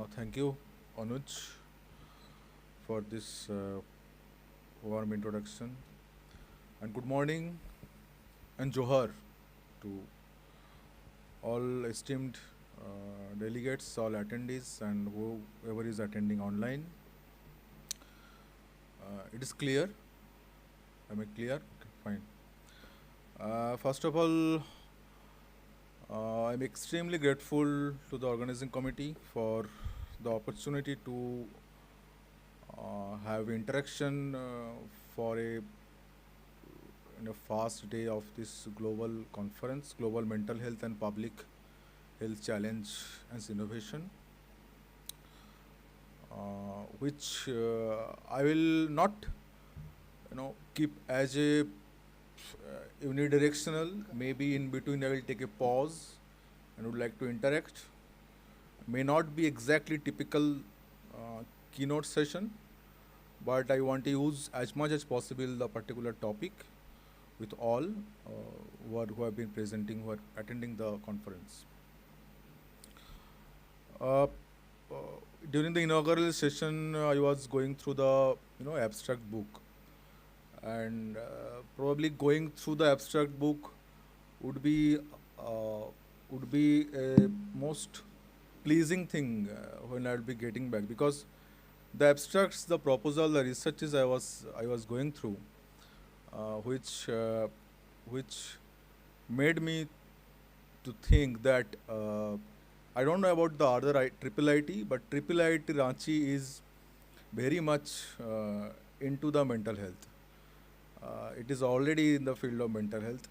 Thank you, Anuj, for this warm introduction. And good morning and Johar to all esteemed delegates, all attendees, and whoever is attending online. It is clear. Am I clear? Okay, fine. First of all, I'm extremely grateful to the organizing committee for the opportunity to have interaction for in a fast day of this global conference, Global Mental Health and Public Health Challenge and Innovation, which I will not, keep as a unidirectional. Maybe in between I will take a pause and would like to interact. May not be exactly typical keynote session, but I want to use as much as possible the particular topic with all who have been presenting, who are attending the conference. Uh, uh, During the inaugural session, I was going through the abstract book, and probably going through the abstract book would be uh, a most pleasing thing when I'll be getting back, because the abstracts, the proposal, the researches I was going through, which made me to think that I don't know about the other triple IT, but triple IT Ranchi is very much into the mental health. It is already in the field of mental health,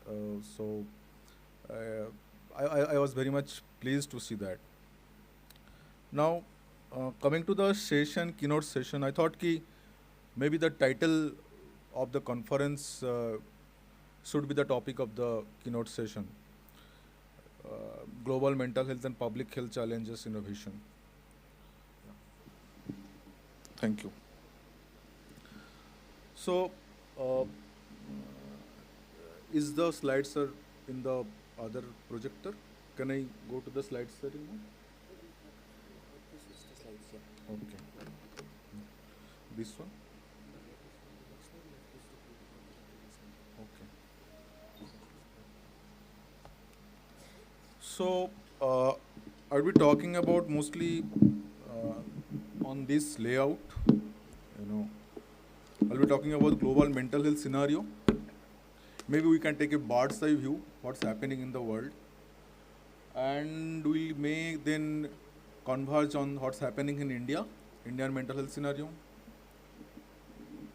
so uh, I was very much pleased to see that. Now, coming to the session, keynote session, I thought ki maybe the title of the conference should be the topic of the keynote session, Global Mental Health and Public Health Challenges Innovation. Thank you. So, uh, is the slides are in the other projector? Can I go to the slides setting now? Okay. This one? Okay. So, I'll be talking about mostly on this layout. I'll be talking about global mental health scenario. Maybe we can take a bird's eye view, what's happening in the world, and we may then converge on what's happening in India, Indian mental health scenario.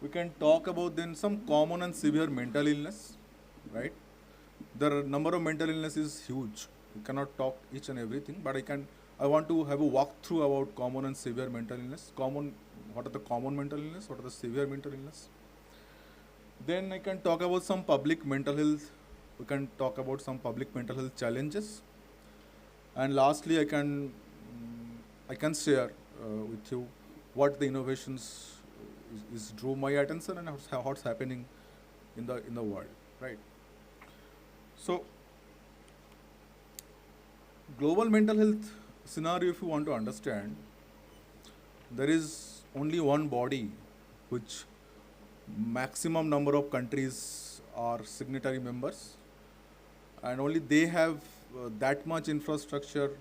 We can talk about then some common and severe mental illness, right? The number of mental illness is huge. We cannot talk each and everything, but I want to have a walkthrough about common and severe mental illness. What are the common mental illness? What are the severe mental illness? Then I can talk about some public mental health. We can talk about some public mental health challenges. And lastly, I can share with you what the innovations is drew my attention and what's happening in the world, right? So, global mental health scenario, if you want to understand, there is only one body which maximum number of countries are signatory members, and only they have that much infrastructure,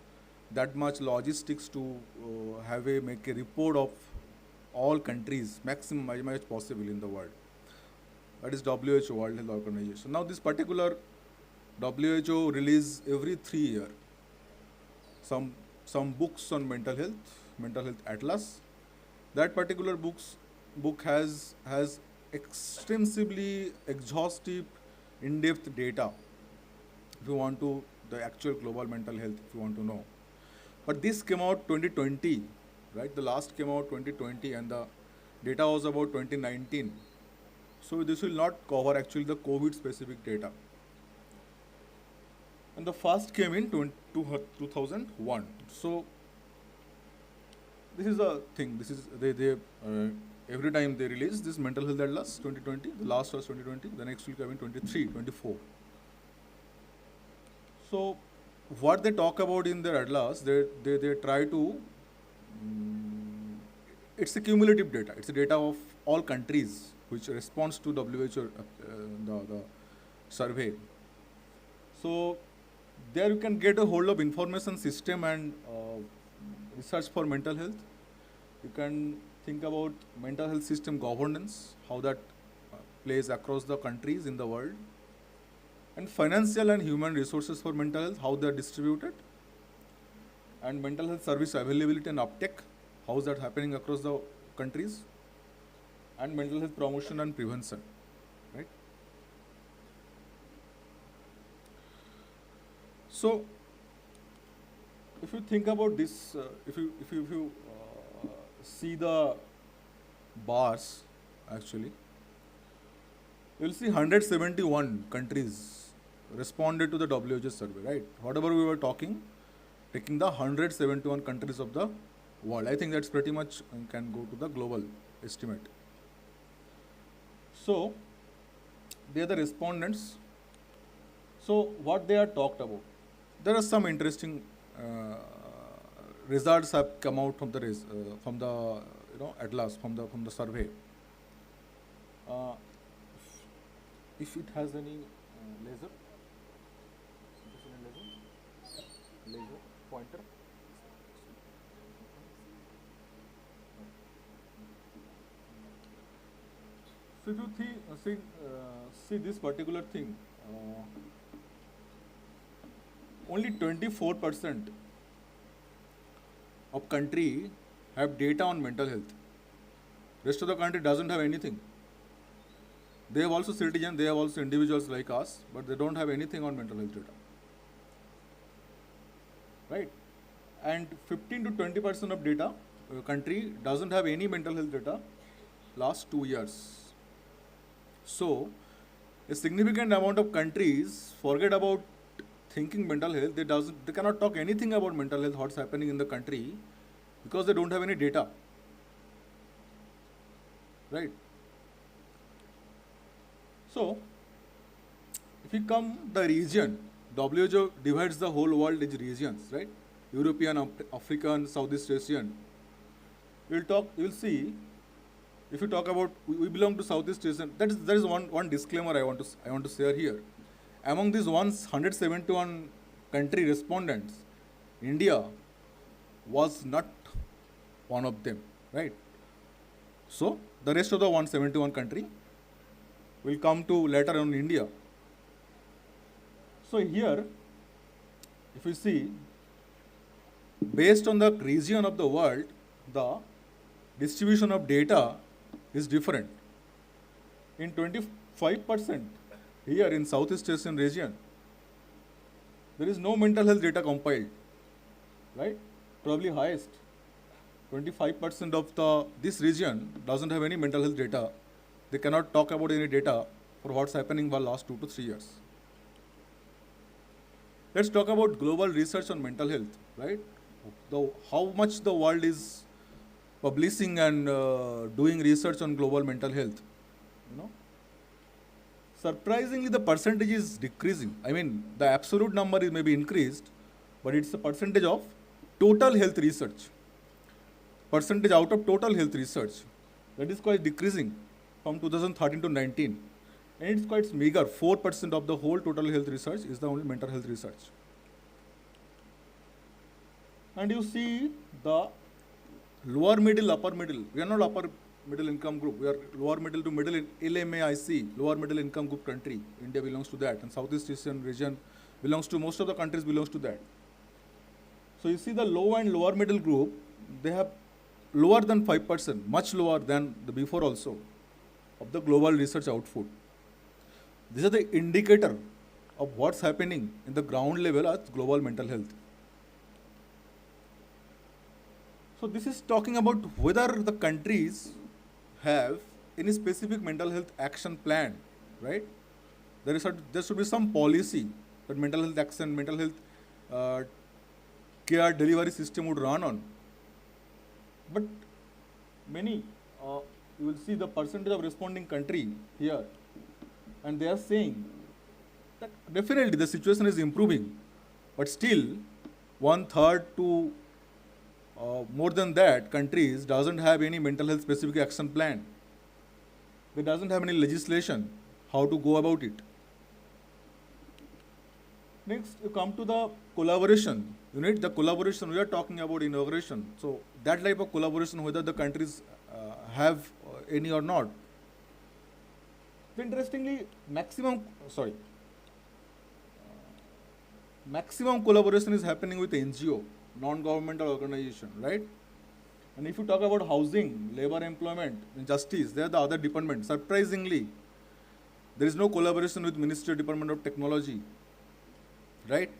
that much logistics to make a report of all countries, maximum as much as possible in the world. That is WHO, World Health Organization. Now, this particular WHO release every 3 year some books on mental health atlas. That particular book has extensively exhaustive, in-depth data. If you want to the actual global mental health, if you want to know. But this came out 2020, right? The last came out 2020, and the data was about 2019. So this will not cover actually the COVID specific data. And the first came in 2001. So this is the thing. This is they every time they release this mental health atlas 2020. The last was 2020. The next will come in 23, 24. So what they talk about in their atlas, they try to mm, it's a cumulative data. It's a data of all countries which responds to WHO, the survey. So there you can get a hold of information system and research for mental health. You can think about mental health system governance, how that plays across the countries in the world, and financial and human resources for mental health, how they are distributed, and mental health service availability and uptake, how is that happening across the countries, and mental health promotion and prevention, right? So, if you think about this, if you see the bars, actually, you'll see 171 countries responded to the WHO survey, right? Whatever we were talking, taking the 171 countries of the world. I think that's pretty much can go to the global estimate. So, they are the respondents. So, what they are talked about? There are some interesting results have come out from the atlas from the survey. Uh, if it has any laser, laser pointer. So if you see this particular thing, only 24% of country have data on mental health. Rest of the country doesn't have anything. They have also citizens, they have also individuals like us, but they don't have anything on mental health data. Right? And 15 to 20% of data, country doesn't have any mental health data last 2 years. So, a significant amount of countries forget about thinking mental health. They cannot talk anything about mental health, what's happening in the country, because they don't have any data. Right? So, if you come the region, WHO divides the whole world into regions, right? European, African, Southeast Asian. You will see. If you talk about, we belong to Southeast Asian. There is one disclaimer I want to share here. Among these 171 country respondents, India was not one of them, right? So the rest of the 171 country will come to later on India. So here, if you see, based on the region of the world, the distribution of data is different. In 25% here in Southeast Asian region, there is no mental health data compiled, right? Probably highest. 25% of this region doesn't have any mental health data. They cannot talk about any data for what's happening for the last 2 to 3 years. Let's talk about global research on mental health, right? How much the world is publishing and doing research on global mental health, Surprisingly, the percentage is decreasing. I mean, the absolute number is maybe increased, but it's a percentage of total health research. Percentage out of total health research. That is quite decreasing from 2013 to 19. And it's quite meager. 4% of the whole total health research is the only mental health research. And you see the lower middle, upper middle. We are not upper middle income group. We are lower middle to middle LMAIC, lower middle income group country. India belongs to that, and Southeast Asian region belongs to, most of the countries belongs to that. So you see the low and lower middle group, they have lower than 5%, much lower than the before also, of the global research output. These are the indicator of what's happening in the ground level at global mental health. So this is talking about whether the countries have any specific mental health action plan, right? There should be some policy that mental health action, mental health care delivery system would run on. But many, you will see the percentage of responding country here, and they are saying that definitely the situation is improving, but still 1/3 to More than that, countries doesn't have any mental health specific action plan. They doesn't have any legislation how to go about it. Next, you come to the collaboration. You need the collaboration. We are talking about inauguration. So that type of collaboration, whether the countries have any or not. So interestingly, maximum collaboration is happening with NGO, non-governmental organization, right? And if you talk about housing, labor, employment, and justice, they are the other departments. Surprisingly, there is no collaboration with Ministry Department of Technology, right?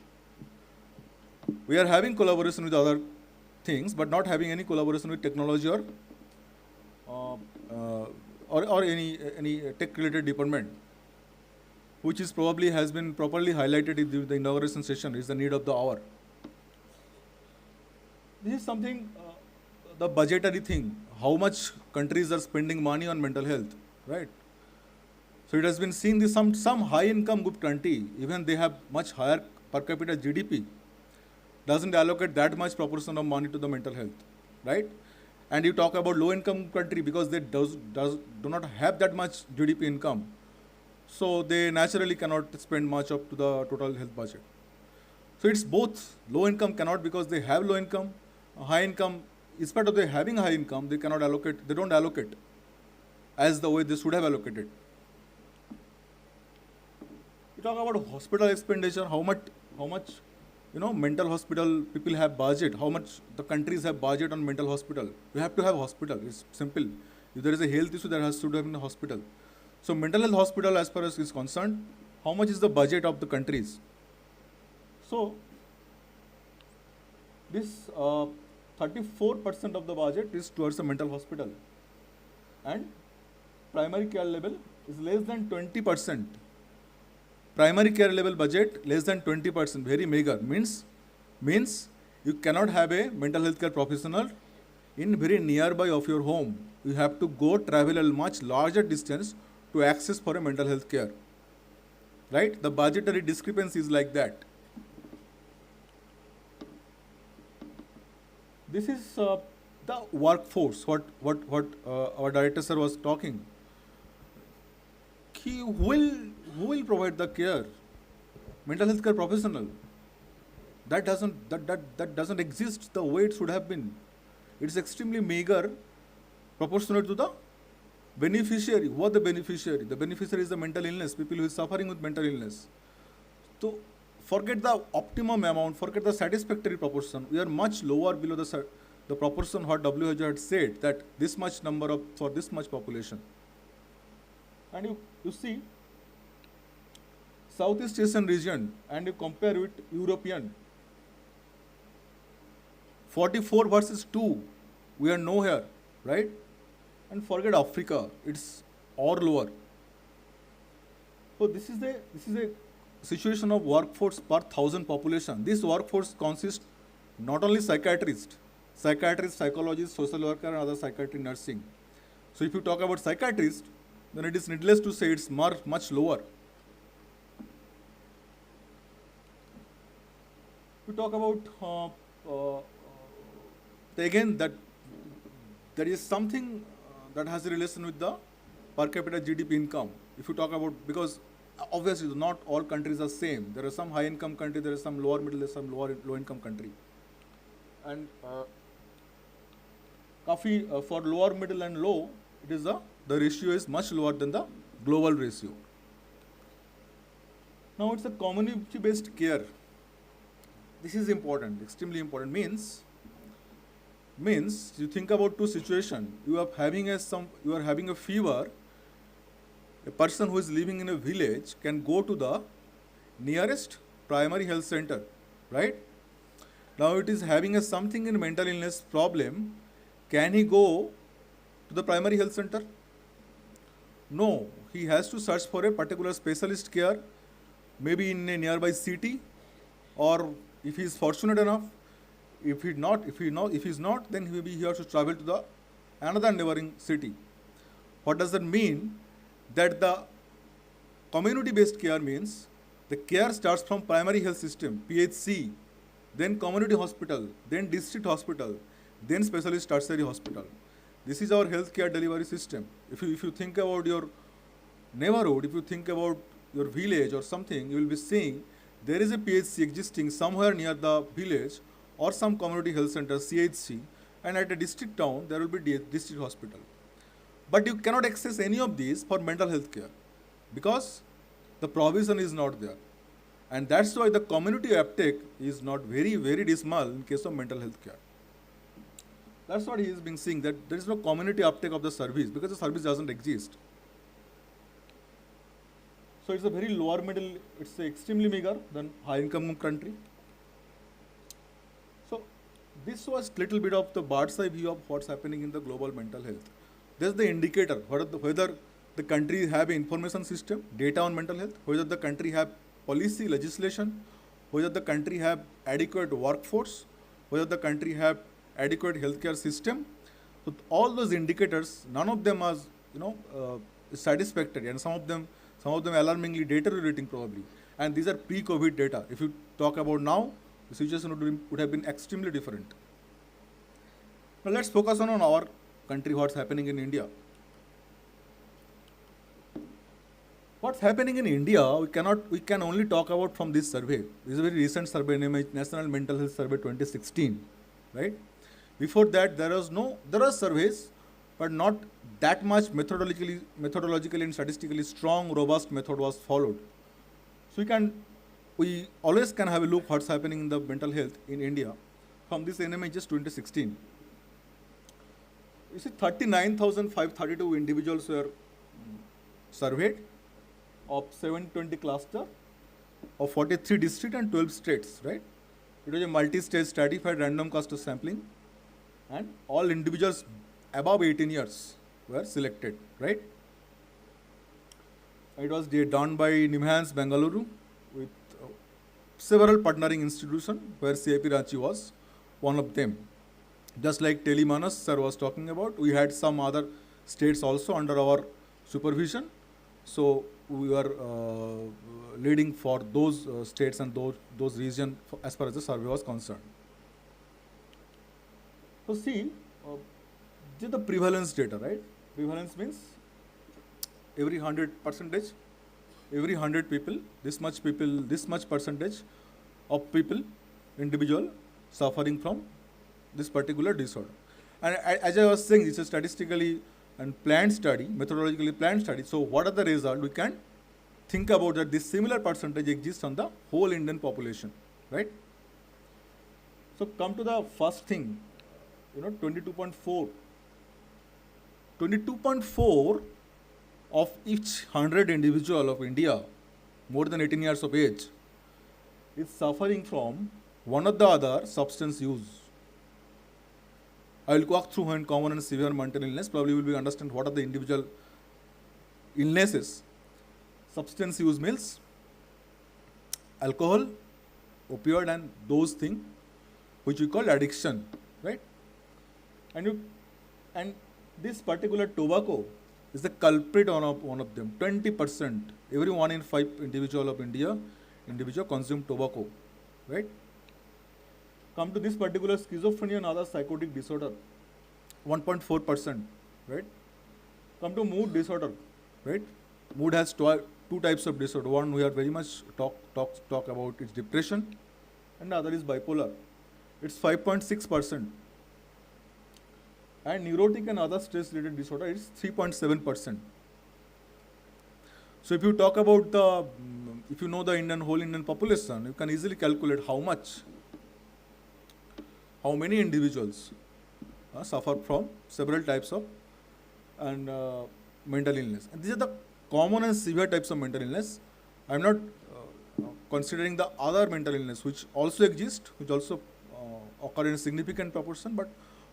We are having collaboration with other things, but not having any collaboration with technology uh, uh, or any tech-related department, which is probably has been properly highlighted in the inauguration session. Is the need of the hour. This is something, the budgetary thing. How much countries are spending money on mental health, right? So it has been seen this some high income group country, even they have much higher per capita GDP, doesn't allocate that much proportion of money to the mental health, right? And you talk about low income country because they do not have that much GDP income, so they naturally cannot spend much up to the total health budget. So it's both. Low income cannot because they have low income, high income, in spite of they having high income, they cannot allocate, they don't allocate as the way they should have allocated. We talk about hospital expenditure, how much mental hospital people have budget, how much the countries have budget on mental hospital. You have to have hospital. It's simple. If there is a health issue, there has to have in a hospital. So mental health hospital, as far as is concerned, how much is the budget of the countries? So this 34% of the budget is towards the mental hospital, and primary care level is less than 20%. Primary care level budget less than 20%, very meager. Means you cannot have a mental health care professional in very nearby of your home. You have to go travel a much larger distance to access for a mental health care. Right? The budgetary discrepancy is like that. This is the workforce. What our director sir was talking. Who will provide the care? Mental health care professional. That doesn't exist the way it should have been. It's extremely meager, proportionate to the beneficiary. Who are the beneficiary? The beneficiary is the mental illness, people who is suffering with mental illness. So forget the optimum amount, forget the satisfactory proportion. We are much lower below the proportion what WHO had said, that this much number for this much population. And you see Southeast Asian region and you compare with European, 44 versus 2, we are nowhere, right? And forget Africa, it's or lower. So this is a situation of workforce per 1,000 population. This workforce consists not only psychiatrists, psychologists, social worker, and other psychiatry nursing. So if you talk about psychiatrists, then it is needless to say it's much lower. We talk about again that there is something that has a relation with the per capita GDP income. If you talk about, because obviously not all countries are same. There are some high income country, there is some lower middle, there is some low income country. And for lower middle and low, it is the ratio is much lower than the global ratio. Now it's a community based care. This is important, extremely important. Means you think about two situations. You are having a fever. A person who is living in a village can go to the nearest primary health center, right? Now it is having something in mental illness problem. Can he go to the primary health center? No, he has to search for a particular specialist care, maybe in a nearby city, or if he is fortunate enough, if he is not, then he has to travel to another neighboring city. What does that mean? That the community-based care means the care starts from primary health system, PHC, then community hospital, then district hospital, then specialist tertiary hospital. This is our healthcare delivery system. If you think about your neighborhood, if you think about your village or something, you will be seeing there is a PHC existing somewhere near the village or some community health center, CHC, and at a district town there will be district hospital. But you cannot access any of these for mental health care because the provision is not there. And that's why the community uptake is not very, very dismal in case of mental health care. That's what he is being saying, that there is no community uptake of the service because the service doesn't exist. So it's a very lower middle, it's extremely meager than high income country. So this was little bit of the bird's eye view of what's happening in the global mental health. There's the indicator, whether the country have information system, data on mental health, whether the country have policy, legislation, whether the country have adequate workforce, whether the country have adequate healthcare system. So all those indicators, none of them are, satisfactory, and some of them alarmingly deteriorating probably. And these are pre-COVID data. If you talk about now, the situation would have been extremely different. Now let's focus on our country, what's happening in India. What's happening in India, we can only talk about from this survey. This is a very recent survey, National Mental Health Survey 2016, right? Before that, there are surveys, but not that much methodologically and statistically strong, robust method was followed. So we always can have a look what's happening in the mental health in India from this NMHS 2016. You see, 39,532 individuals were surveyed of 720 cluster of 43 districts and 12 states, right? It was a multi-stage stratified random cluster sampling, and all individuals above 18 years were selected, right? It was done by NIMHANS Bengaluru with several partnering institutions, where CIP Ranchi was one of them. Just like Telemanas sir was talking about, we had some other states also under our supervision. So we were leading for those states and those regions as far as the survey was concerned. So see, this is the prevalence data, right? Prevalence means every 100%, every 100 people, this much percentage of people, individual, suffering from this particular disorder. And as I was saying, it's a statistically and planned study, methodologically planned study. So what are the results? We can think about that this similar percentage exists on the whole Indian population, right? So come to the first thing, 22.4. 22.4 of each 100 individual of India, more than 18 years of age, is suffering from one or the other substance use. I will walk through when common and severe mental illness. Probably will be understand what are the individual illnesses. Substance use means alcohol, opioid, and those things which we call addiction, right? And this particular tobacco is the culprit on one of them. 20%, every 1 in 5 individual of India, consume tobacco, right? Come to this particular schizophrenia and other psychotic disorder, 1.4%, right? Come to mood disorder, right? Mood has two types of disorder. One we are very much talk about is depression, and the other is bipolar. It's 5.6%. And neurotic and other stress-related disorder is 3.7%. So if you talk about if you know the whole Indian population, you can easily calculate how many individuals suffer from several types of mental illness. And these are the common and severe types of mental illness. I am not considering the other mental illness which also exist, which also occur in a significant proportion, but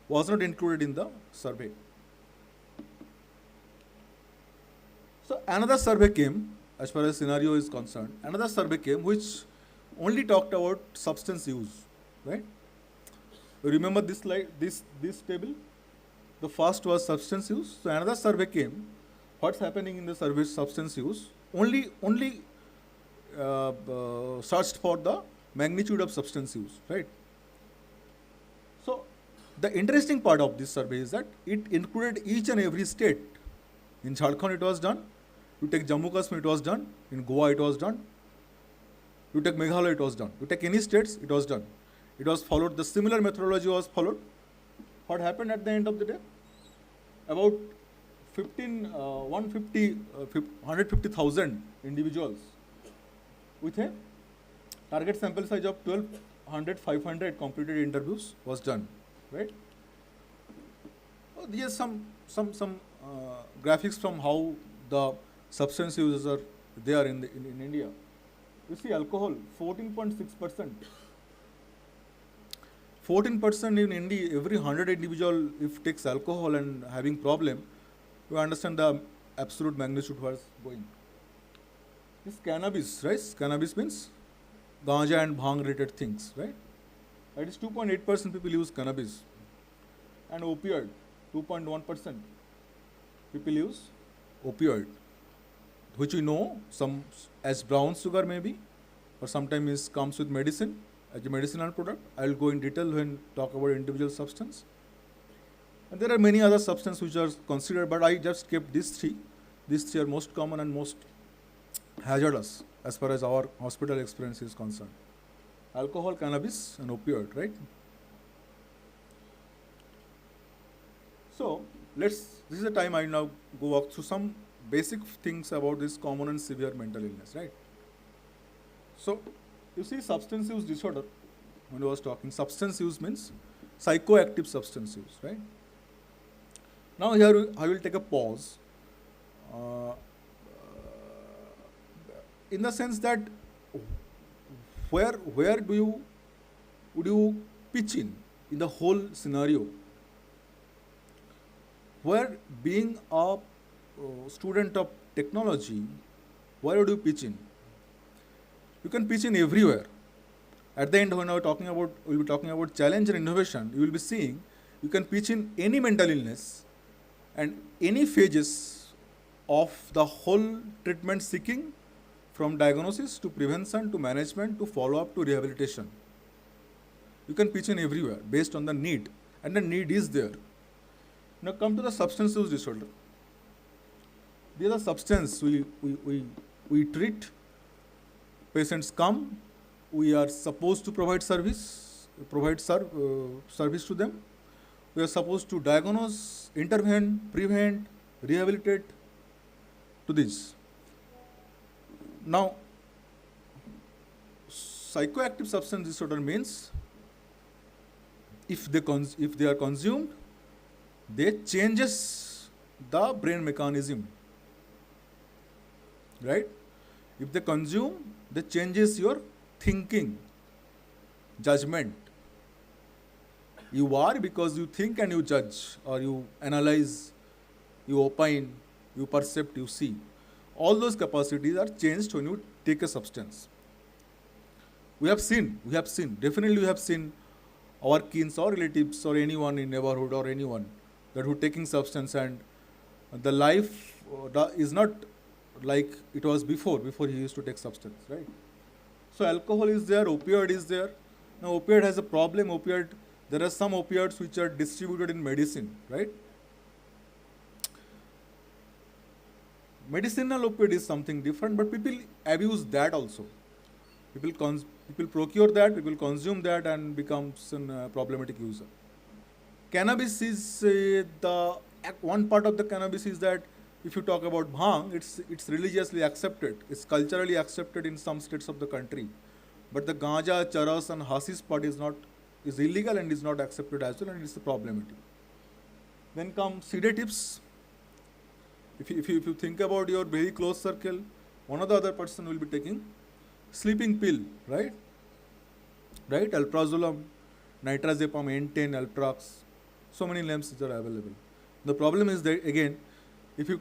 was not included in the survey. So another survey came, as far as scenario is concerned, another survey came which only talked about substance use, right? You remember this slide, this table? The first was substance use. So another survey came. What's happening in the survey substance use? Only searched for the magnitude of substance use, right? So The interesting part of this survey is that it included each and every state. In Jharkhand it was done. You take Jammu Kashmir, it was done. In Goa, it was done. You take Meghalaya, it was done. You take any states, it was done. It was followed. The similar methodology was followed. What happened at the end of the day? About 150,000 individuals with a target sample size of 1200, 500 completed interviews was done, right? Oh, these are some graphics from how the substance users are there in India. You see alcohol, 14.6%. 14% in India, every 100 individual if takes alcohol and having problem, you understand the absolute magnitude was going. This cannabis, right? Cannabis means ganja and bhang related things, right? That is 2.8% people use cannabis. And opioid, 2.1% people use opioid, which we know some as brown sugar maybe, or sometimes comes with medicine as a medicinal product. I will go in detail when talk about individual substance. And there are many other substances which are considered, but I just kept these three. These three are most common and most hazardous as far as our hospital experience is concerned. Alcohol, cannabis, and opioid, right? So this is the time I now go walk through some basic things about this common and severe mental illness, right? So you see substance use disorder, when I was talking, substance use means psychoactive substance use, right? Now here I will take a pause in the sense that where would you pitch in the whole scenario? Where being a student of technology, where would you pitch in? You can pitch in everywhere. At the end, when we'll be talking about challenge and innovation, you will be seeing you can pitch in any mental illness and any phases of the whole treatment seeking, from diagnosis to prevention to management to follow-up to rehabilitation. You can pitch in everywhere based on the need, and the need is there. Now come to the substance use disorder. These are substances we treat. Patients come, we are supposed to provide service to them. We are supposed to diagnose, intervene, prevent, rehabilitate to this. Now, psychoactive substance disorder means if they are consumed, they changes the brain mechanism, right? If they consume, they changes your thinking, judgment. You are because you think and you judge, or you analyze, you opine, you perceive, you see. All those capacities are changed when you take a substance. We have seen, definitely we have seen our kins or relatives or anyone in neighborhood or anyone that who taking substance, and the life is not like it was before he used to take substance, right? So alcohol is there, opioid is there. Now opioid has a problem. There are some opioids which are distributed in medicine, right? Medicinal opioid is something different, but people abuse that also. People procure that, people consume that, and becomes a problematic user. Cannabis is one part of the cannabis is that if you talk about bhang, it's religiously accepted, it's culturally accepted in some states of the country, but the ganja, charas, and hashish part is illegal and is not accepted as well, and it's problematic. Then come sedatives. If you think about your very close circle, one or the other person will be taking sleeping pill, right? Right? Alprazolam, nitrazepam, N10, Alprax, so many names are available. The problem is that again, if you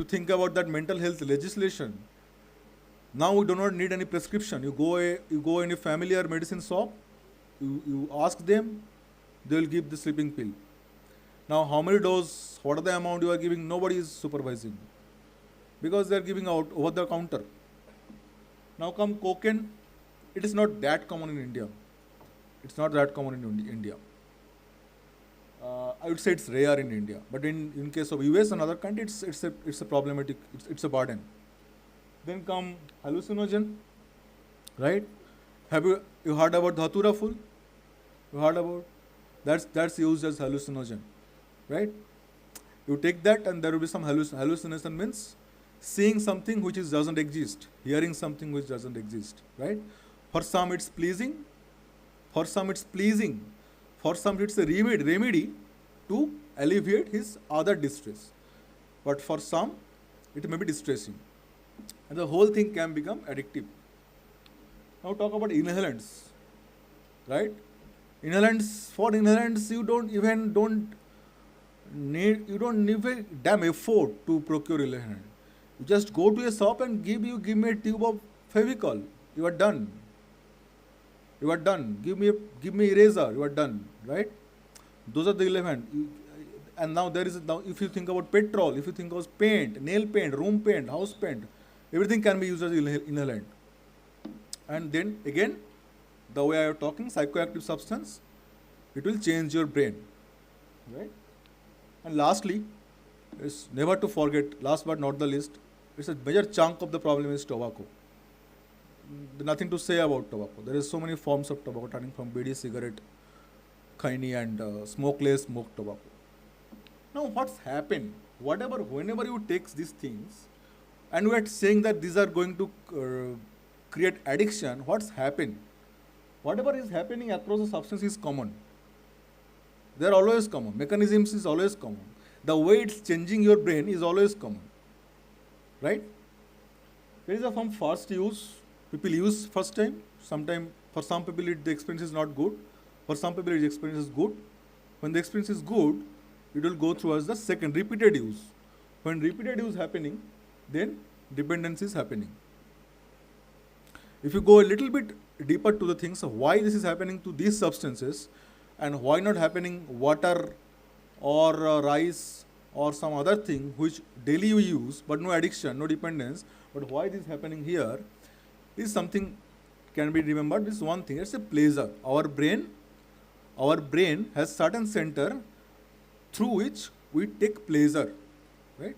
think about that mental health legislation, now we do not need any prescription. You go in a familiar medicine shop, you ask them, they will give the sleeping pill. Now how many doses, what are the amount you are giving, nobody is supervising, because they are giving out over the counter. Now come cocaine, it is not that common in India. It's not that common in India. I would say it's rare in India, but in case of US and other countries, it's a problematic, it's a burden. Then come hallucinogen, right? Have you heard about Dhatura fool? You heard about? That's used as hallucinogen, right? You take that and there will be some hallucination means seeing something which doesn't exist, hearing something which doesn't exist, right? For some it's pleasing, for some it's pleasing, for some it's a remedy to alleviate his other distress. But for some, it may be distressing. And the whole thing can become addictive. Now talk about inhalants, right? For inhalants, you don't need a damn effort to procure inhalant. You just go to a shop and give me a tube of Fevicol. You are done. You are done. Give me eraser. You are done, right? Those are the inhalant. And now if you think about petrol, if you think of paint, nail paint, room paint, house paint, everything can be used as inhalant. And then again, the way I am talking, psychoactive substance, it will change your brain, right? And lastly, is never to forget, last but not the least, it's a major chunk of the problem is tobacco. Nothing to say about tobacco. There is so many forms of tobacco, starting from BD, cigarette, khaini, and smokeless smoked tobacco. Now, what's happened? Whenever you take these things, and we are saying that these are going to create addiction, what's happened? Whatever is happening across the substance is common. They are always common. Mechanisms is always common. The way it's changing your brain is always common, right? There is some first use. People use first time. Sometime for some people the experience is not good. For some people the experience is good. When the experience is good, it will go through as the second repeated use. When repeated use happening, then dependence is happening. If you go a little bit deeper to the things of why this is happening to these substances and why not happening water or rice or some other thing which daily you use but no addiction, no dependence, but why this is happening here is something can be remembered. This one thing, it's a pleasure. Our brain has certain center through which we take pleasure, right?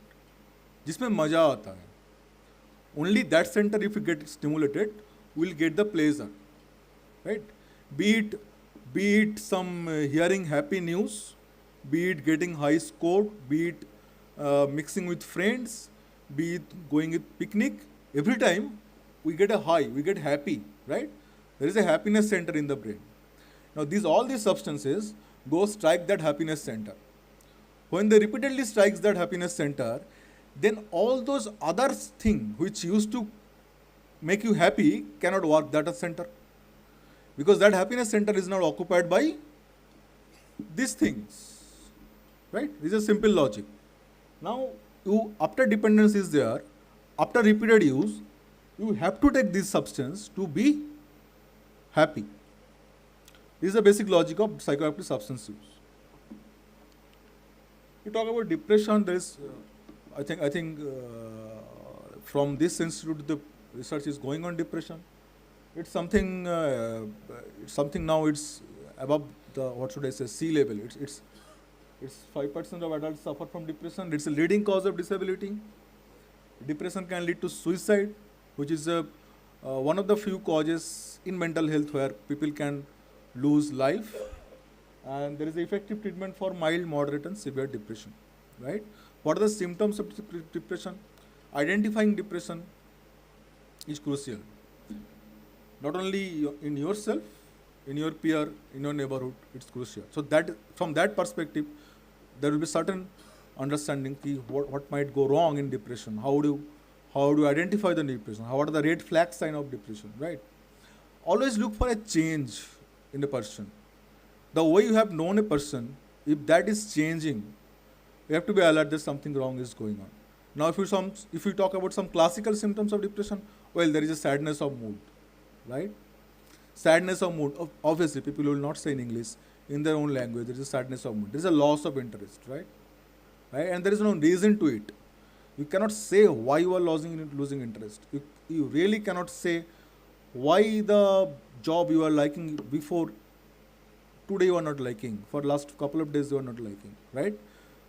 जिसमें मजा आता है. Only that center, if you get stimulated, will get the pleasure, right? Be it some hearing happy news, be it getting high score, be it mixing with friends, be it going with picnic. Every time we get a high, we get happy, right? There is a happiness center in the brain. Now all these substances go strike that happiness center. When they repeatedly strikes that happiness center, then all those other things which used to make you happy cannot work that center. Because that happiness center is now occupied by these things, right? This is simple logic. Now, after dependence is there, after repeated use, you have to take this substance to be happy. This is the basic logic of psychoactive substance use. You talk about depression. There is, I think, from this institute, the research is going on depression. It's something. Now it's above the sea level. It's 5% of adults suffer from depression. It's a leading cause of disability. Depression can lead to suicide, which is one of the few causes in mental health where people can lose life. And there is effective treatment for mild, moderate, and severe depression, right? What are the symptoms of depression? Identifying depression is crucial. Not only in yourself, in your peer, in your neighborhood, it's crucial. So that from that perspective, there will be certain understanding what might go wrong in depression. How do you identify the depression? What are the red flag sign of depression, right? Always look for a change in a person. The way you have known a person, if that is changing, you have to be alert that something wrong is going on. Now, if you talk about some classical symptoms of depression, well, there is a sadness of mood, right? Sadness of mood. Obviously, people will not say in English, in their own language, there is a sadness of mood. There is a loss of interest, right? And there is no reason to it. You cannot say why you are losing interest. You really cannot say why the job you are liking before today you are not liking, for last couple of days you are not liking, right?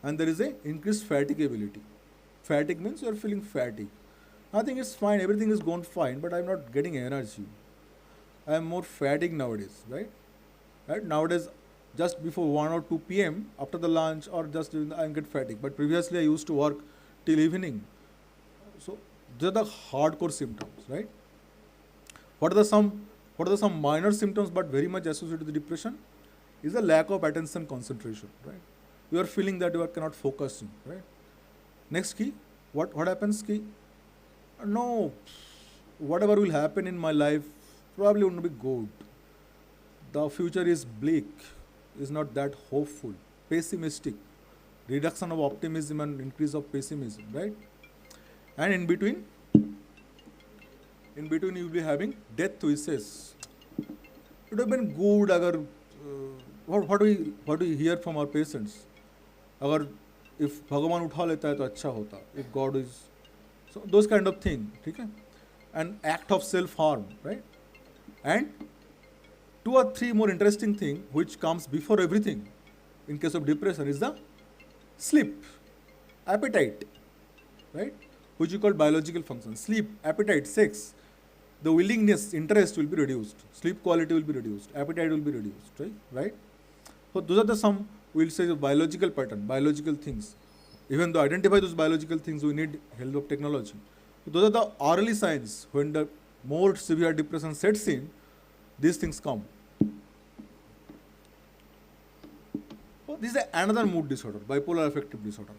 And there is a increased fatigability. Fatigue means you are feeling fatigue. I think it's fine, everything is going fine, but I'm not getting energy. I am more fatigued nowadays, right? Right? Nowadays, just before 1 or 2 p.m., after the lunch or just during the, I get fatigued. But previously I used to work till evening. So these are the hardcore symptoms, right? What are the some minor symptoms but very much associated with depression? Is a lack of attention concentration, right? You are feeling that you are cannot focus, right? Next key, what happens key? No, whatever will happen in my life probably won't be good. The future is bleak, is not that hopeful, pessimistic, reduction of optimism and increase of pessimism, right? And in between you will be having death wishes. It would have been good agar, what do we hear from our patients? Agar if Bhagavan utha leta hai to acha hota, if God is, so those kind of thing, okay? An act of self-harm, right? And 2 or 3 more interesting thing which comes before everything in case of depression is the sleep, appetite, right? Which you call biological function. Sleep, appetite, sex, the willingness, interest will be reduced. Sleep quality will be reduced. Appetite will be reduced, right? Right? So those are the some, we'll say, the biological pattern, biological things. Even though identify those biological things, we need help of technology. So those are the early signs when the more severe depression sets in, these things come. So this is another mood disorder, bipolar affective disorder.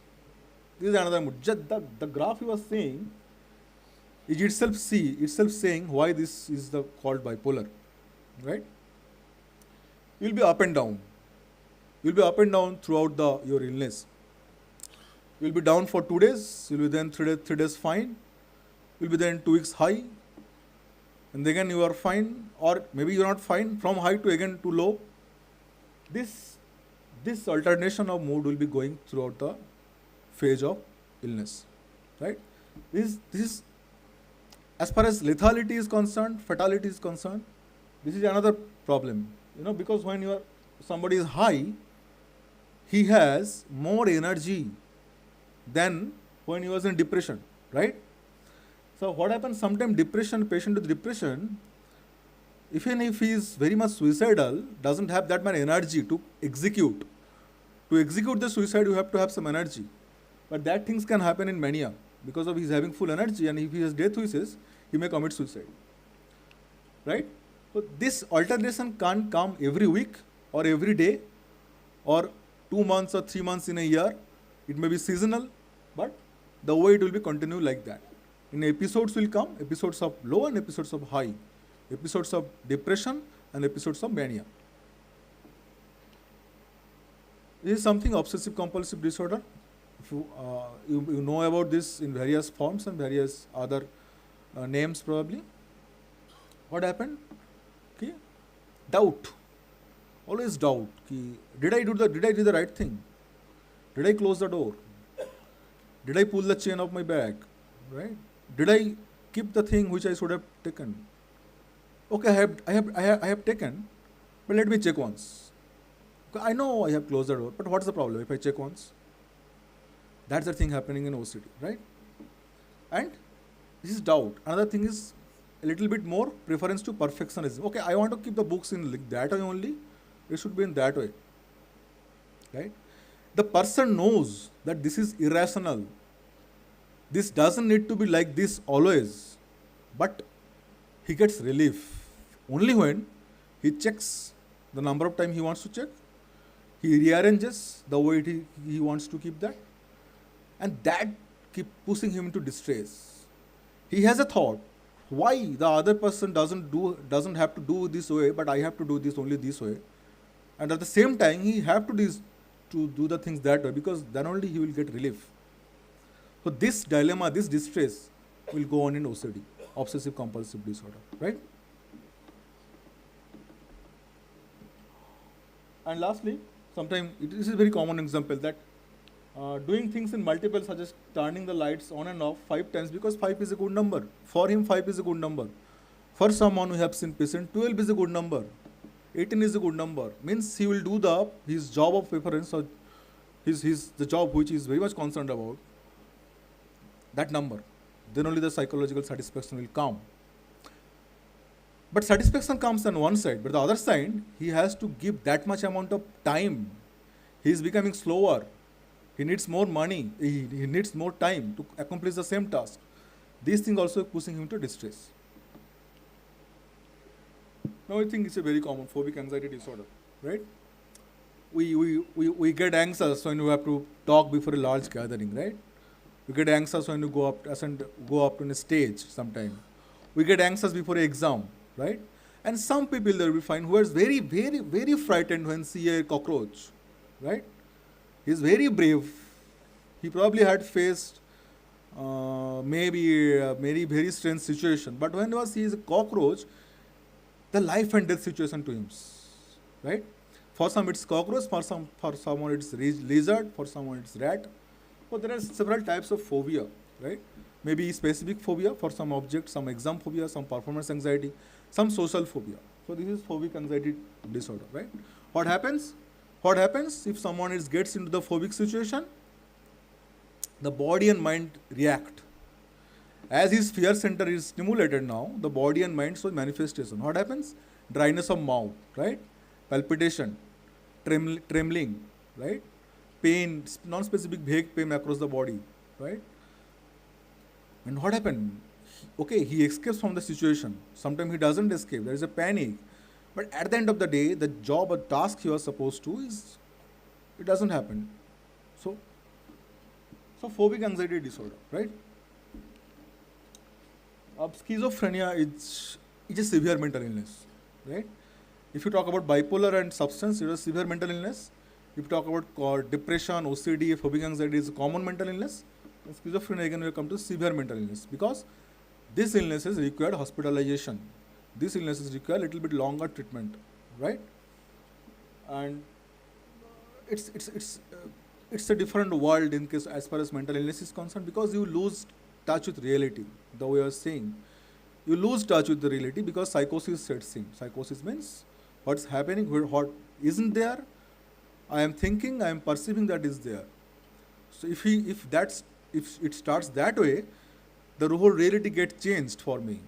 This is another mood. Just the graph you are saying is itself saying why this is the called bipolar, right? You will be up and down. You will be up and down throughout your illness. You will be down for 2 days. You will be then 3 days fine. You will be then 2 weeks high, and again you are fine, or maybe you are not fine. From high to again to low. This alternation of mood will be going throughout the phase of illness, right? This is, as far as lethality is concerned, fatality is concerned, this is another problem. Because when somebody is high, he has more energy than when he was in depression, right? So what happens sometimes, patient with depression, even if he is very much suicidal, doesn't have that much energy to execute. To execute the suicide, you have to have some energy. But that things can happen in mania because of his having full energy, and if he has death wishes, he may commit suicide, right? So this alternation can't come every week or every day or 2 months or 3 months in a year. It may be seasonal, but the way it will be continue like that. In episodes will come, episodes of low and episodes of high, episodes of depression and episodes of mania. This is something obsessive compulsive disorder. If you know about this in various forms and various other names probably. What happened? Okay. Doubt. Always doubt. Did I do the right thing? Did I close the door? Did I pull the chain of my bag? Right? Did I keep the thing which I should have taken? Okay, I have taken, but let me check once. I know I have closed the door, but what's the problem if I check once? That's the thing happening in OCD, right? And this is doubt. Another thing is a little bit more preference to perfectionism. Okay, I want to keep the books in like that way only. It should be in that way, right? The person knows that this is irrational. This doesn't need to be like this always, but he gets relief only when he checks the number of time he wants to check. He rearranges the way he wants to keep that, and that keep pushing him into distress. He has a thought, why the other person doesn't have to do this way, but I have to do this only this way, and at the same time he have to do the things that way, because then only he will get relief. So this dilemma, this distress will go on in OCD, obsessive compulsive disorder, right? And lastly, sometimes this is a very common example that doing things in multiple, such as turning the lights on and off 5 times, because 5 is a good number. For him, 5 is a good number. For someone who has seen patient, 12 is a good number. 18 is a good number. Means he will do his job of preference, or the job which he is very much concerned about, that number. Then only the psychological satisfaction will come. But satisfaction comes on one side, but the other side, he has to give that much amount of time. He is becoming slower. He needs more money. He needs more time to accomplish the same task. These things also pushing him to distress. Now I think it's a very common phobic anxiety disorder, right? We get anxious when we have to talk before a large gathering, right? We get anxious when you go up on a stage sometime. We get anxious before an exam, right? And some people there we find who are very, very, very frightened when see a cockroach, right? He is very brave. He probably had faced maybe a very strange situation. But when he sees a cockroach, the life and death situation to him, right? For some it's cockroach, for someone it's lizard, for someone it's rat. So there are several types of phobia, right? Maybe specific phobia for some object, some exam phobia, some performance anxiety, some social phobia. So this is phobic anxiety disorder, right? What happens? What happens if someone gets into the phobic situation? The body and mind react. As his fear center is stimulated now, the body and mind show manifestation. What happens? Dryness of mouth, right? Palpitation, trembling, right? Pain, non-specific vague pain across the body, right? And what happened? He escapes from the situation. Sometimes he doesn't escape. There is a panic. But at the end of the day, the job or task he was supposed to it doesn't happen. So phobic anxiety disorder, right? Schizophrenia is a severe mental illness, right? If you talk about bipolar and substance, it is a severe mental illness. If you talk about depression, OCD, phobic anxiety is a common mental illness. And schizophrenia again will come to severe mental illness because these illnesses require hospitalization. These illnesses require a little bit longer treatment, right? And it's a different world in case as far as mental illness is concerned because you lose touch with reality. The way I was saying, you lose touch with the reality because psychosis sets in. Psychosis means what's happening, what isn't there. I am thinking, I am perceiving that is there. So if it starts that way, the whole reality gets changed for me.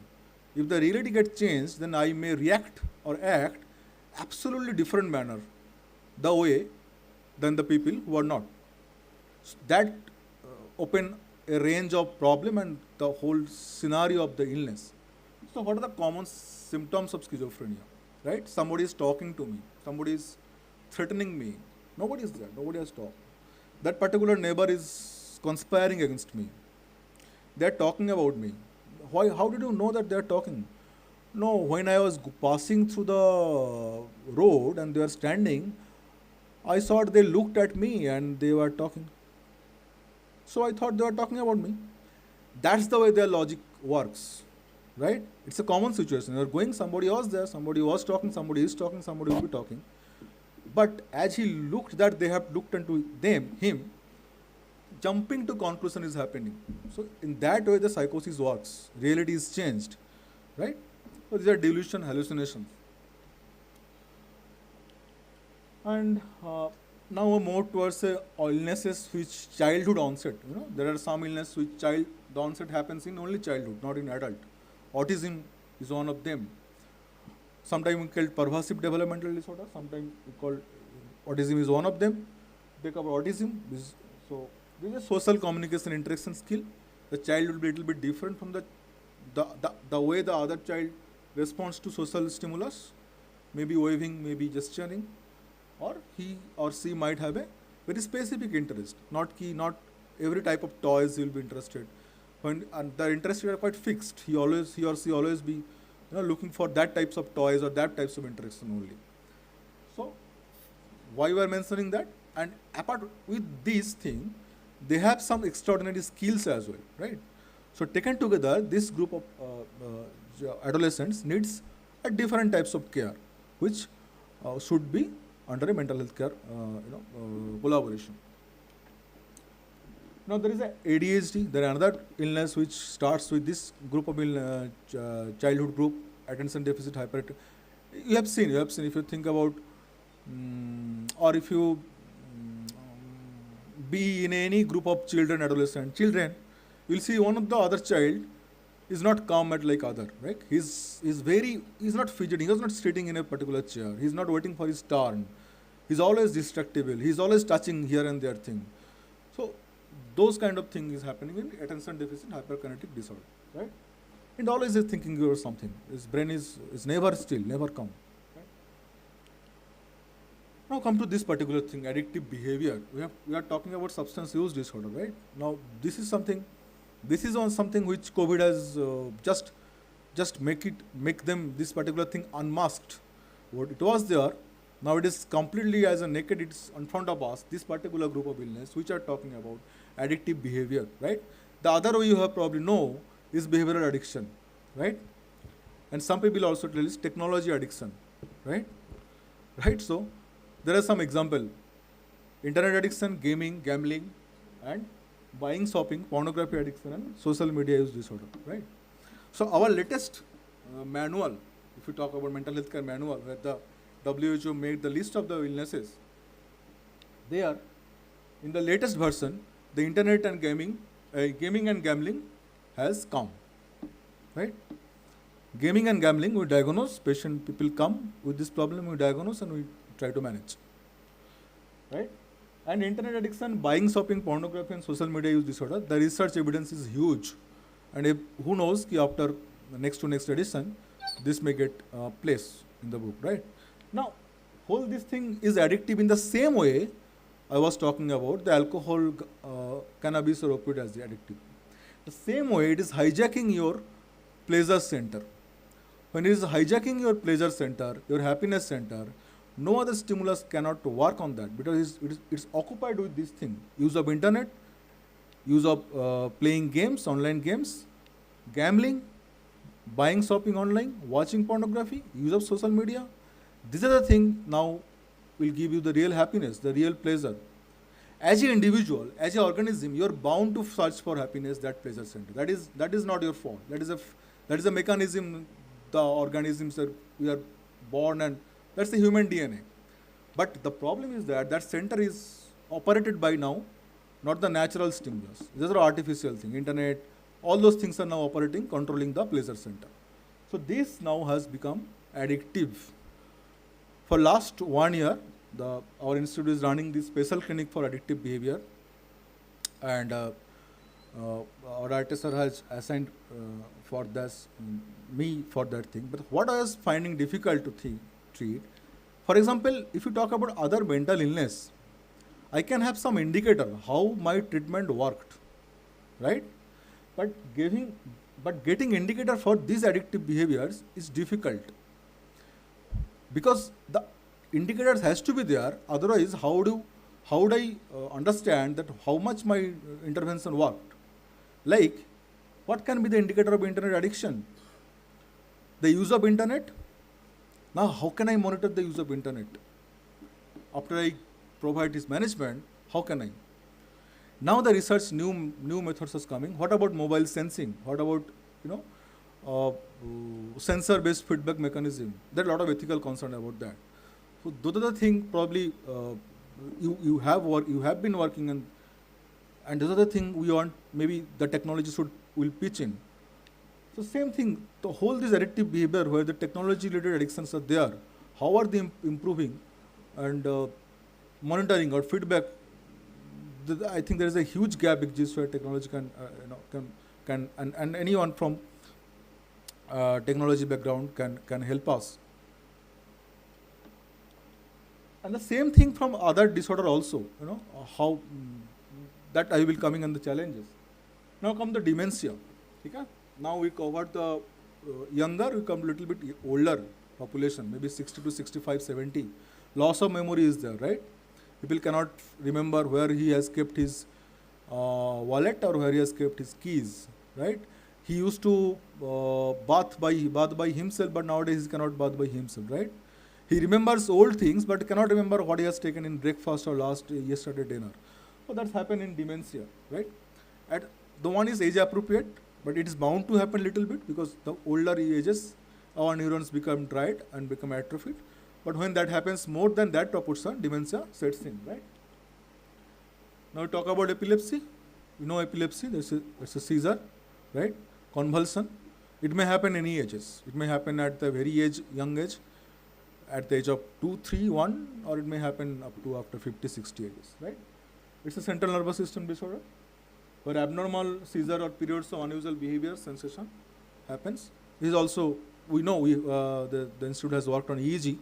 If the reality gets changed, then I may react or act absolutely different manner, the way than the people who are not. So that open a range of problem and the whole scenario of the illness. So what are the common symptoms of schizophrenia, right? Somebody is talking to me, somebody is threatening me, nobody is there, nobody has talked. That particular neighbor is conspiring against me. They are talking about me. Why? How did you know that they are talking? No, when I was passing through the road and they were standing, I thought they looked at me and they were talking. So I thought they were talking about me. That's the way their logic works, right? It's a common situation. You are going, somebody was there, somebody was talking, somebody is talking, somebody will be talking. But as he looked that they have looked into him, jumping to conclusion is happening. So in that way the psychosis works. Reality is changed, right? So these are delusion, hallucinations. And now more towards illnesses which childhood onset. There are some illnesses which the onset happens in only childhood, not in adult. Autism is one of them. Sometimes we call it pervasive developmental disorder. Sometimes we call autism is one of them. Take up autism. So this is a social communication interaction skill. The child will be a little bit different from the way the other child responds to social stimulus. Maybe waving, maybe gesturing. Or he or she might have a very specific interest. Not every type of toys he will be interested. And the interests are quite fixed. He or she always be looking for that types of toys or that types of interaction only. So why we are mentioning that? And apart with these things, they have some extraordinary skills as well, right? So taken together, this group of adolescents needs a different types of care, which should be under a mental health care collaboration. Now there is a ADHD. There is another illness which starts with this group of childhood group, attention deficit hyperactivity. You have seen. If you think about, or if you be in any group of children, adolescent children, you'll see one of the other child is not calm at like other, right? He's not fidgeting. He's not sitting in a particular chair. He's not waiting for his turn. He's always distractible. He's always touching here and there thing. So those kind of thing is happening in attention deficit hyperkinetic disorder, right? And always is thinking about something. His brain is never still, never calm. Right? Now come to this particular thing, addictive behavior. We are talking about substance use disorder, right? Now this is on something which COVID has just make them this particular thing unmasked. What it was there, now it is completely as a naked. It's in front of us. This particular group of illness which are talking about addictive behavior, right? The other way you have probably know is behavioral addiction, right? And some people also tell is technology addiction, right? Right. So there are some example: internet addiction, gaming, gambling, and buying, shopping, pornography addiction, and social media use disorder, right? So our latest manual, if you talk about mental health care manual, where the WHO made the list of the illnesses, there in the latest version, the internet and gaming and gambling has come, right? Gaming and gambling, we diagnose, people come with this problem, we diagnose and we try to manage, right? And internet addiction, buying, shopping, pornography, and social media use disorder, the research evidence is huge. And who knows, ki after the next to next edition, this may get place in the book, right? Now, whole this thing is addictive in the same way I was talking about the alcohol, cannabis or opioid as the addictive. The same way it is hijacking your pleasure center. When it is hijacking your pleasure center, your happiness center, no other stimulus cannot work on that because it's occupied with this thing. Use of internet, use of playing games, online games, gambling, buying, shopping online, watching pornography, use of social media. These are the things now will give you the real happiness, the real pleasure. As an individual, as an organism, you are bound to search for happiness, that pleasure center. That is not your fault. That is a mechanism the organisms we are born, and that's the human DNA. But the problem is that that center is operated by now, not the natural stimulus. These are artificial things. Internet, all those things are now operating, controlling the pleasure center. So this now has become addictive. For last 1 year, our institute is running this special clinic for addictive behavior, and our director sir has assigned for this me for that thing. But what I was finding difficult to treat, for example, if you talk about other mental illness, I can have some indicator how my treatment worked, right? But getting indicator for these addictive behaviors is difficult because the indicators has to be there. Otherwise, how would I understand that how much my intervention worked? Like, what can be the indicator of internet addiction? The use of internet. Now, how can I monitor the use of internet? After I provide this management, how can I? Now the research, new methods is coming. What about mobile sensing? What about sensor-based feedback mechanism? There are a lot of ethical concern about that. So those are the things probably you have been working on, and those are the things we want. Maybe the technology will pitch in. So same thing. The whole this addictive behavior where the technology-related addictions are there. How are they improving? And monitoring or feedback. I think there is a huge gap exists where technology can and anyone from technology background can help us. And the same thing from other disorder also. How that I will coming on the challenges. Now come the dementia. Okay? Now we covered the younger, we come little bit older population, maybe 60 to 65, 70. Loss of memory is there, right? People cannot remember where he has kept his wallet or where he has kept his keys, right? He used to bath by himself, but nowadays he cannot bath by himself, right? He remembers old things, but cannot remember what he has taken in breakfast or yesterday dinner. So that's happened in dementia, right? The one is age appropriate, but it is bound to happen little bit because the older he ages, our neurons become dried and become atrophied. But when that happens more than that proportion, dementia sets in, right? Now we talk about epilepsy. You know epilepsy, it's a seizure, right? Convulsion. It may happen any ages. It may happen at the very young age, at the age of 2, 3, 1, or it may happen up to after 50, 60 ages, right? It's a central nervous system disorder where abnormal seizure or periods of unusual behavior sensation happens. This is also, we know, the institute has worked on EEG.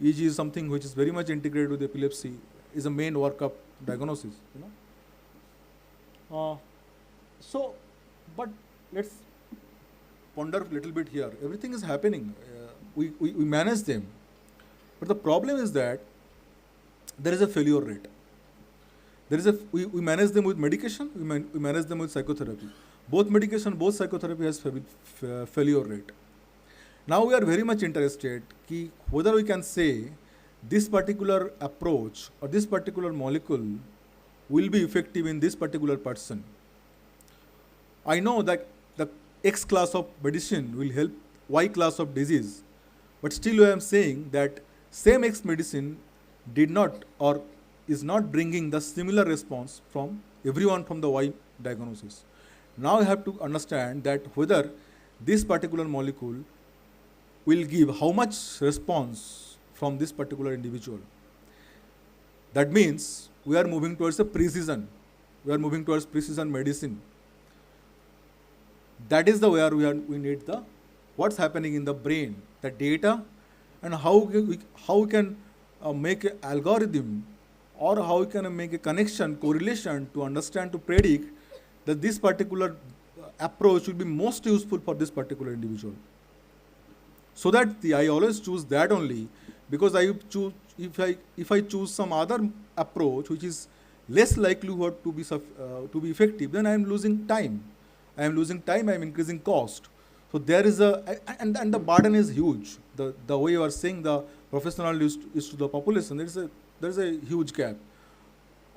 EEG is something which is very much integrated with epilepsy, is a main workup diagnosis, you know. But let's ponder a little bit here. Everything is happening. We manage them. But the problem is that there is a failure rate. We manage them with medication, we manage them with psychotherapy. Both medication, both psychotherapy has failure rate. Now we are very much interested whether we can say this particular approach or this particular molecule will be effective in this particular person. I know that the X class of medicine will help Y class of disease, but still I am saying that same X medicine did not or is not bringing the similar response from everyone from the Y diagnosis. Now I have to understand that whether this particular molecule will give how much response from this particular individual. That means we are moving towards a precision. We are moving towards precision medicine. That is the way we need what's happening in the brain, the data, and how we can make an algorithm, or how we can make a connection, correlation to understand, to predict that this particular approach will be most useful for this particular individual. So that I always choose that only, because if I choose some other approach which is less likelihood to be effective, then I am losing time. I am increasing cost. So there is and the burden is huge. The way you are saying the professional is to the population, there is a huge gap.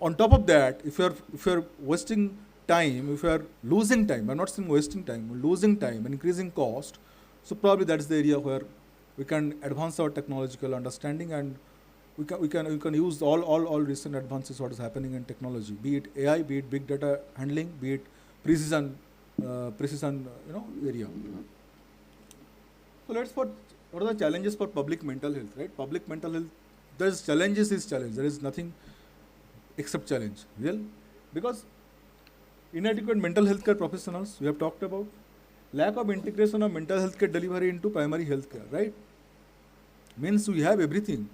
On top of that, if you are wasting time, if you are losing time, I'm not saying wasting time, losing time and increasing cost, so probably that is the area where we can advance our technological understanding, and we can use all recent advances what is happening in technology, be it AI, be it big data handling, be it precision area. So what are the challenges for public mental health, right? Public mental health, there is challenges is challenge. There is nothing except challenge, real, because inadequate mental health care professionals, we have talked about, lack of integration of mental health care delivery into primary health care, right? Means we have everything,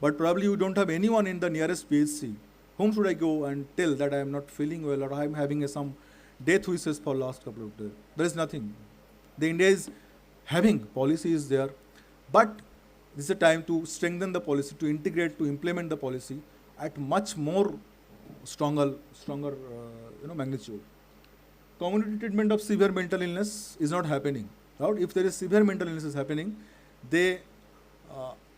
but probably you don't have anyone in the nearest PHC. Whom should I go and tell that I am not feeling well, or I am having some death wishes for last couple of days? There is nothing. The India is having policy is there, but this is a time to strengthen the policy, to integrate, to implement the policy at much more stronger magnitude. Community treatment of severe mental illness is not happening. Right? If there is severe mental illness is happening, they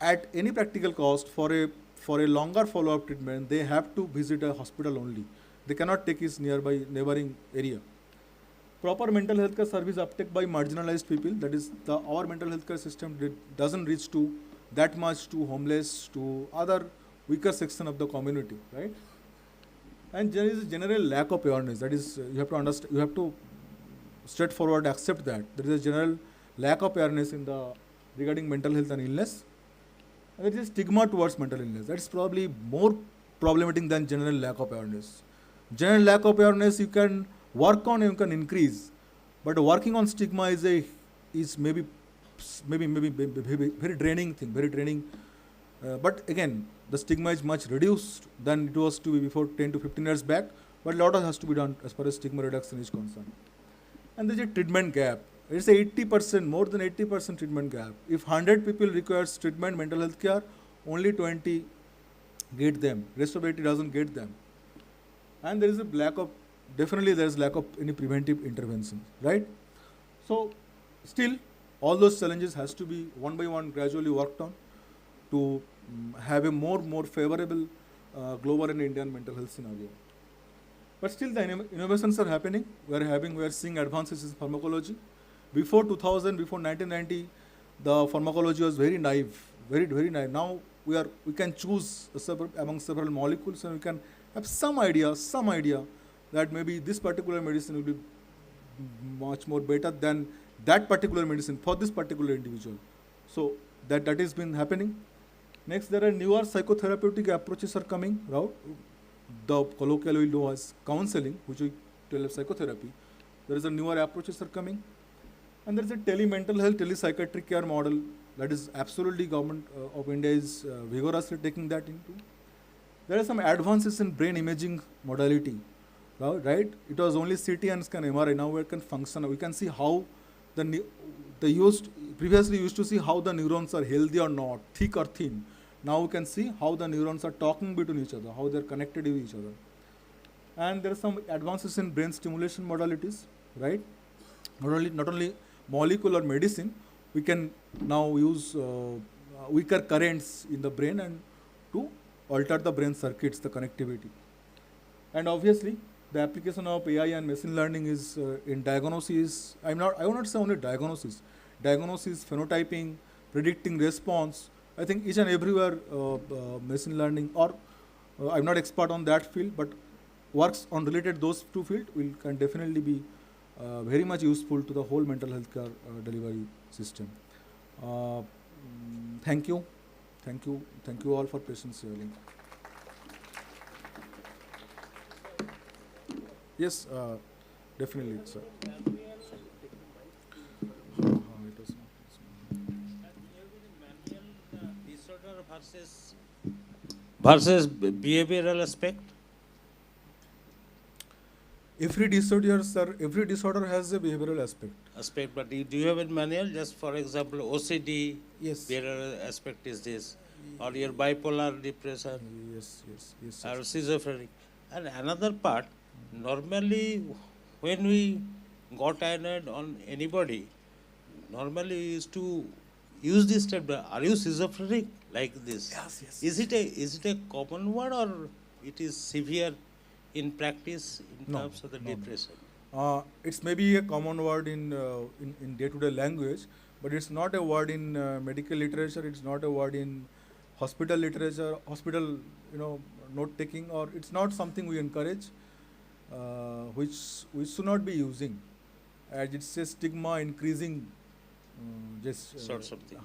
at any practical cost for a longer follow-up treatment, they have to visit a hospital only. They cannot take his neighboring area. Proper mental health care service uptake by marginalized people, that is our mental health care system doesn't reach to that much to homeless, to other weaker section of the community, right? And there is a general lack of awareness. That is, you have to understand, you have to straightforward accept that there is a general lack of awareness regarding mental health and illness. And there is stigma towards mental illness. That is probably more problematic than general lack of awareness. General lack of awareness you can work on, you can increase, but working on stigma is maybe very draining thing, very draining. But again, the stigma is much reduced than it was to be before 10 to 15 years back, but a lot has to be done as far as stigma reduction is concerned. And there is a treatment gap. It's a 80%, more than 80% treatment gap. If 100 people requires treatment, mental health care, only 20 get them. Rest of 80 doesn't get them. And there is a lack of any preventive intervention, right? So still, all those challenges has to be one by one gradually worked on to have a more favorable global and Indian mental health scenario. But still the innovations are happening. We are seeing advances in pharmacology. Before 2000, before 1990, the pharmacology was very naive, very naive. Now we can choose among several molecules, and we can have some idea that maybe this particular medicine will be much more better than that particular medicine for this particular individual. So that has been happening. Next, there are newer psychotherapeutic approaches are coming out. The colloquially we know as counseling, which we tell as psychotherapy. There is a newer approaches are coming, and there is a tele-mental health, tele-psychiatric care model that is absolutely government of India is vigorously taking that into. There are some advances in brain imaging modality, right? It was only CT and scan MRI. Now we can function. We can see how previously used to see how the neurons are healthy or not, thick or thin. Now we can see how the neurons are talking between each other, how they are connected with each other. And there are some advances in brain stimulation modalities, right? Not only molecular medicine, we can now use weaker currents in the brain and to alter the brain circuits, the connectivity. And obviously, the application of AI and machine learning is in diagnosis. I will not say only diagnosis, phenotyping, predicting response. I think each and everywhere machine learning, or I'm not expert on that field, but works on related those two fields can definitely be very much useful to the whole mental health care delivery system. Thank you all for patience hearing. Yes, definitely, sir. Disorder versus behavioral aspect. Every disorder, sir, every disorder has a behavioral aspect. But do you have a manual? Just for example, OCD. Yes. Behavioral aspect is this, or your bipolar depression. Yes. Or schizophrenic. And another part, normally when we got annoyed on anybody, normally we used to use this term. Are you schizophrenic? Like this. Yes. Is it a common word, or it is severe in practice in terms of the depression? It's maybe a common word in day-to-day language, but it's not a word in medical literature. It's not a word in hospital literature, hospital note taking, or it's not something we encourage, which we should not be using, as it's a stigma increasing. Sort something.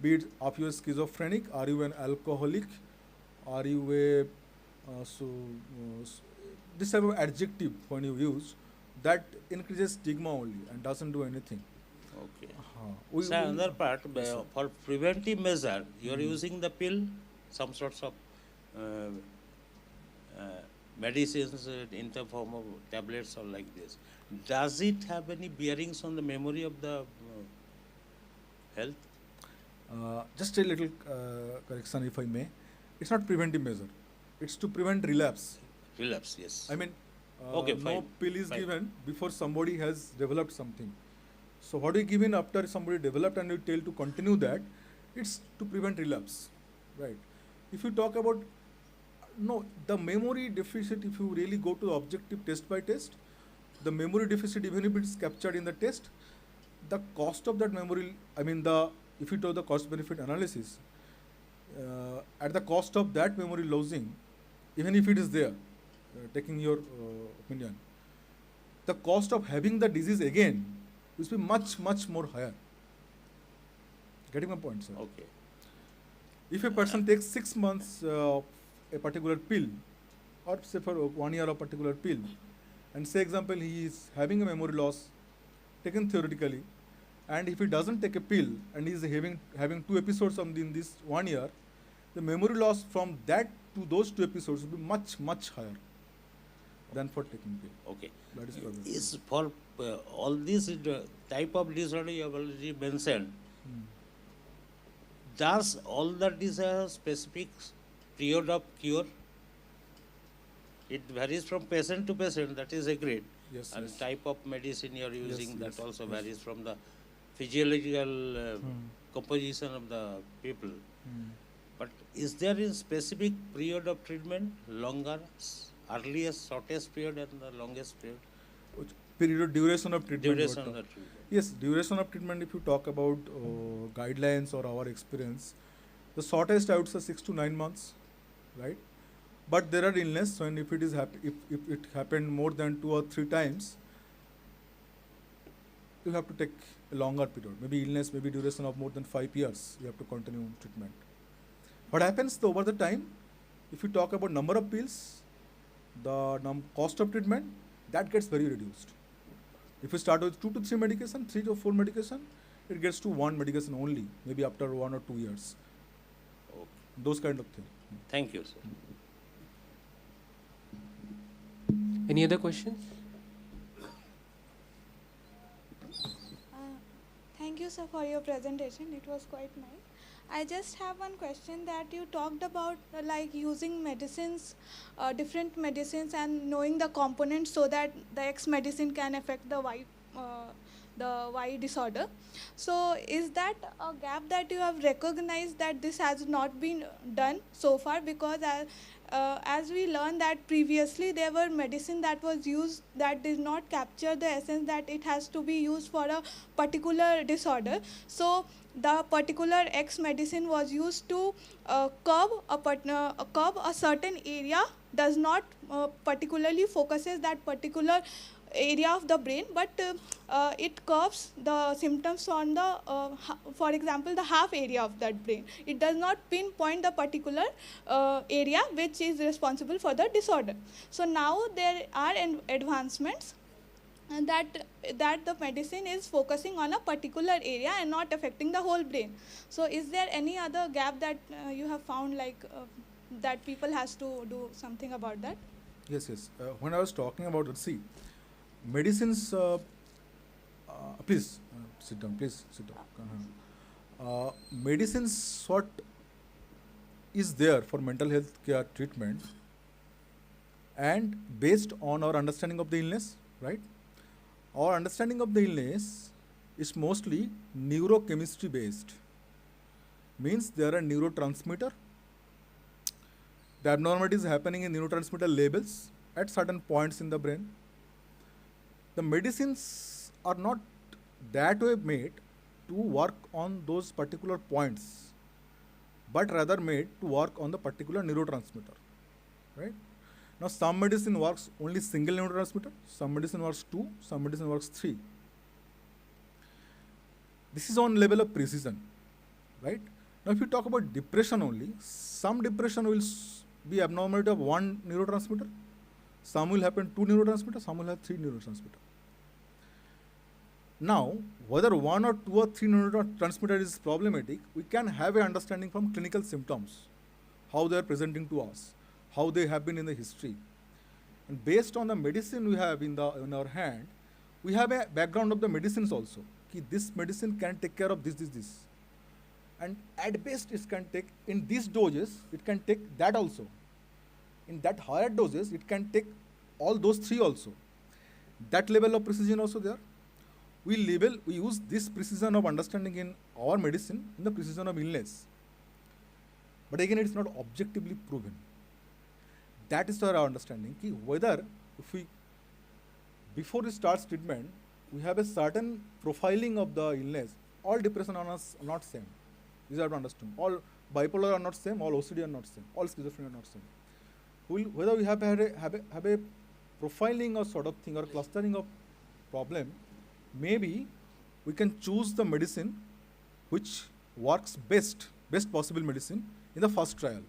Be it, are you a schizophrenic? Are you an alcoholic? Are you a this type of adjective when you use, that increases stigma only and doesn't do anything. Okay. So another part, for preventive measure, you are using the pill, some sorts of medicines in the form of tablets or like this. Does it have any bearings on the memory of the health? Just a little correction, if I may. It's not preventive measure. It's to prevent relapse. Relapse, yes. I mean, okay, no pill is given before somebody has developed something. So what we give in after somebody developed and you tell to continue that, it's to prevent relapse, right? If you talk about, the memory deficit, if you really go to objective test by test, the memory deficit, even if it's captured in the test, the cost of that memory, if you do the cost benefit analysis, at the cost of that memory losing, even if it is there, taking your opinion, the cost of having the disease again will be much more higher. Getting my point, sir? Okay. If a person takes 6 months of a particular pill, or say for 1 year of a particular pill, and say example he is having a memory loss taken theoretically, and if he doesn't take a pill and he is having 2 episodes in this 1 year, the memory loss from that to those 2 episodes will be much higher than for taking pill. Okay. That is problem. Is for all these type of disorder you have already mentioned, does all that is a specific period of cure? It varies from patient to patient, that is agreed. Yes, and yes. type of medicine you are using, that also yes. varies from the physiological composition of the people. But is there a specific period of treatment, longer, earliest, shortest period and the longest period? Period, duration of treatment. Duration of the treatment. Yes, duration of treatment, if you talk about guidelines or our experience, the shortest I would say 6 to 9 months, right? But there are illness, and if it is if it happened more than 2 or 3 times, you have to take a longer period. Maybe illness, maybe duration of more than 5 years, you have to continue treatment. What happens over the time, if you talk about number of pills, the cost of treatment, that gets very reduced. If you start with 2 to 3 medication, 3 to 4 medication, it gets to 1 medication only, maybe after 1 or 2 years. Okay. Those kind of things. Thank you, sir. Any other questions? Thank you, sir, for your presentation. It was quite nice. I just have one question that you talked about like using medicines, different medicines, and knowing the components so that the X medicine can affect the Y disorder. So is that a gap that you have recognized that this has not been done so far? Because as we learned that previously there were medicine that was used that did not capture the essence that it has to be used for a particular disorder. So the particular X medicine was used to curb a certain area, does not particularly focuses that particular area of the brain, but it curves the symptoms on the for example the half area of that brain. It does not pinpoint the particular area which is responsible for the disorder. So now there are advancements and that the medicine is focusing on a particular area and not affecting the whole brain. So is there any other gap that you have found, like that people has to do something about that? Yes, yes. When I was talking about it, see, medicines, please sit down, please sit down. Medicines, what is there for mental health care treatment, and based on our understanding of the illness, right? Our understanding of the illness is mostly neurochemistry based. Means there are neurotransmitter. The abnormalities happening in neurotransmitter levels at certain points in the brain. The medicines are not that way made to work on those particular points, but rather made to work on the particular neurotransmitter, right? Now, some medicine works only single neurotransmitter, some medicine works 2, some medicine works 3. This is on level of precision, right? Now, if you talk about depression only, some depression will be abnormality of 1 neurotransmitter, some will happen 2 neurotransmitters, some will have 3 neurotransmitter. Now, whether 1 or 2 or 3 neurotransmitter is problematic, we can have an understanding from clinical symptoms, how they are presenting to us, how they have been in the history. And based on the medicine we have in our hand, we have a background of the medicines also. This medicine can take care of this. And at best it can take, in these doses, it can take that also. In that higher doses, it can take all those 3 also. That level of precision also there. We use this precision of understanding in our medicine in the precision of illness. But again, it is not objectively proven. That is our understanding, whether if we, before we start treatment, we have a certain profiling of the illness. All depression are not same. These are to understand. All bipolar are not same, all OCD are not same, all schizophrenia are not same. Whether we have a profiling or sort of thing or clustering of problem, maybe we can choose the medicine which works best possible medicine in the first trial.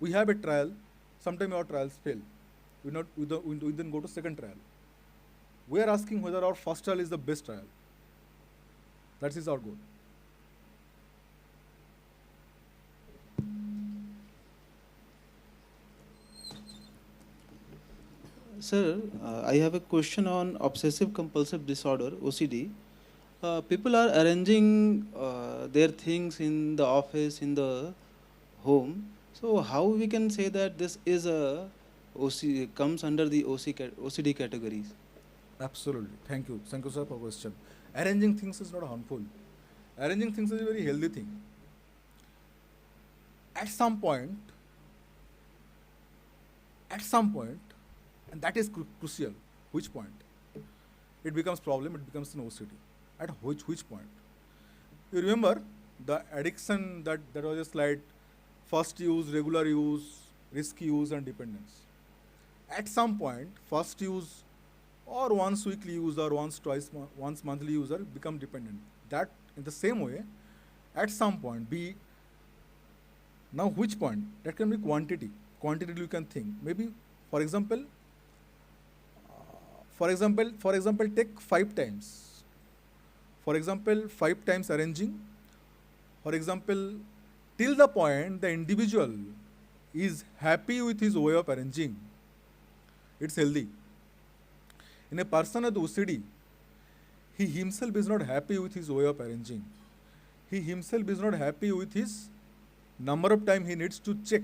We have a trial, sometimes our trials fail. We then go to second trial. We are asking whether our first trial is the best trial. That is our goal. Sir, I have a question on obsessive compulsive disorder, OCD. People are arranging their things in the office, in the home. So how we can say that this is comes under the OCD categories? Absolutely. Thank you, sir, for the question. Arranging things is not harmful. Arranging things is a very healthy thing. At some point, and that is crucial, which point? it becomes problem, it becomes an OCD. At which point? You remember the addiction that was a slide, first use, regular use, risky use and dependence. At some point, first use or once weekly use or once monthly user become dependent. That in the same way, at some point, now which point? That can be quantity. Quantity you can think. Maybe, for example, take 5 times. For example, 5 times arranging. For example, till the point the individual is happy with his way of arranging, it's healthy. In a person with OCD, he himself is not happy with his way of arranging. He himself is not happy with his number of time he needs to check,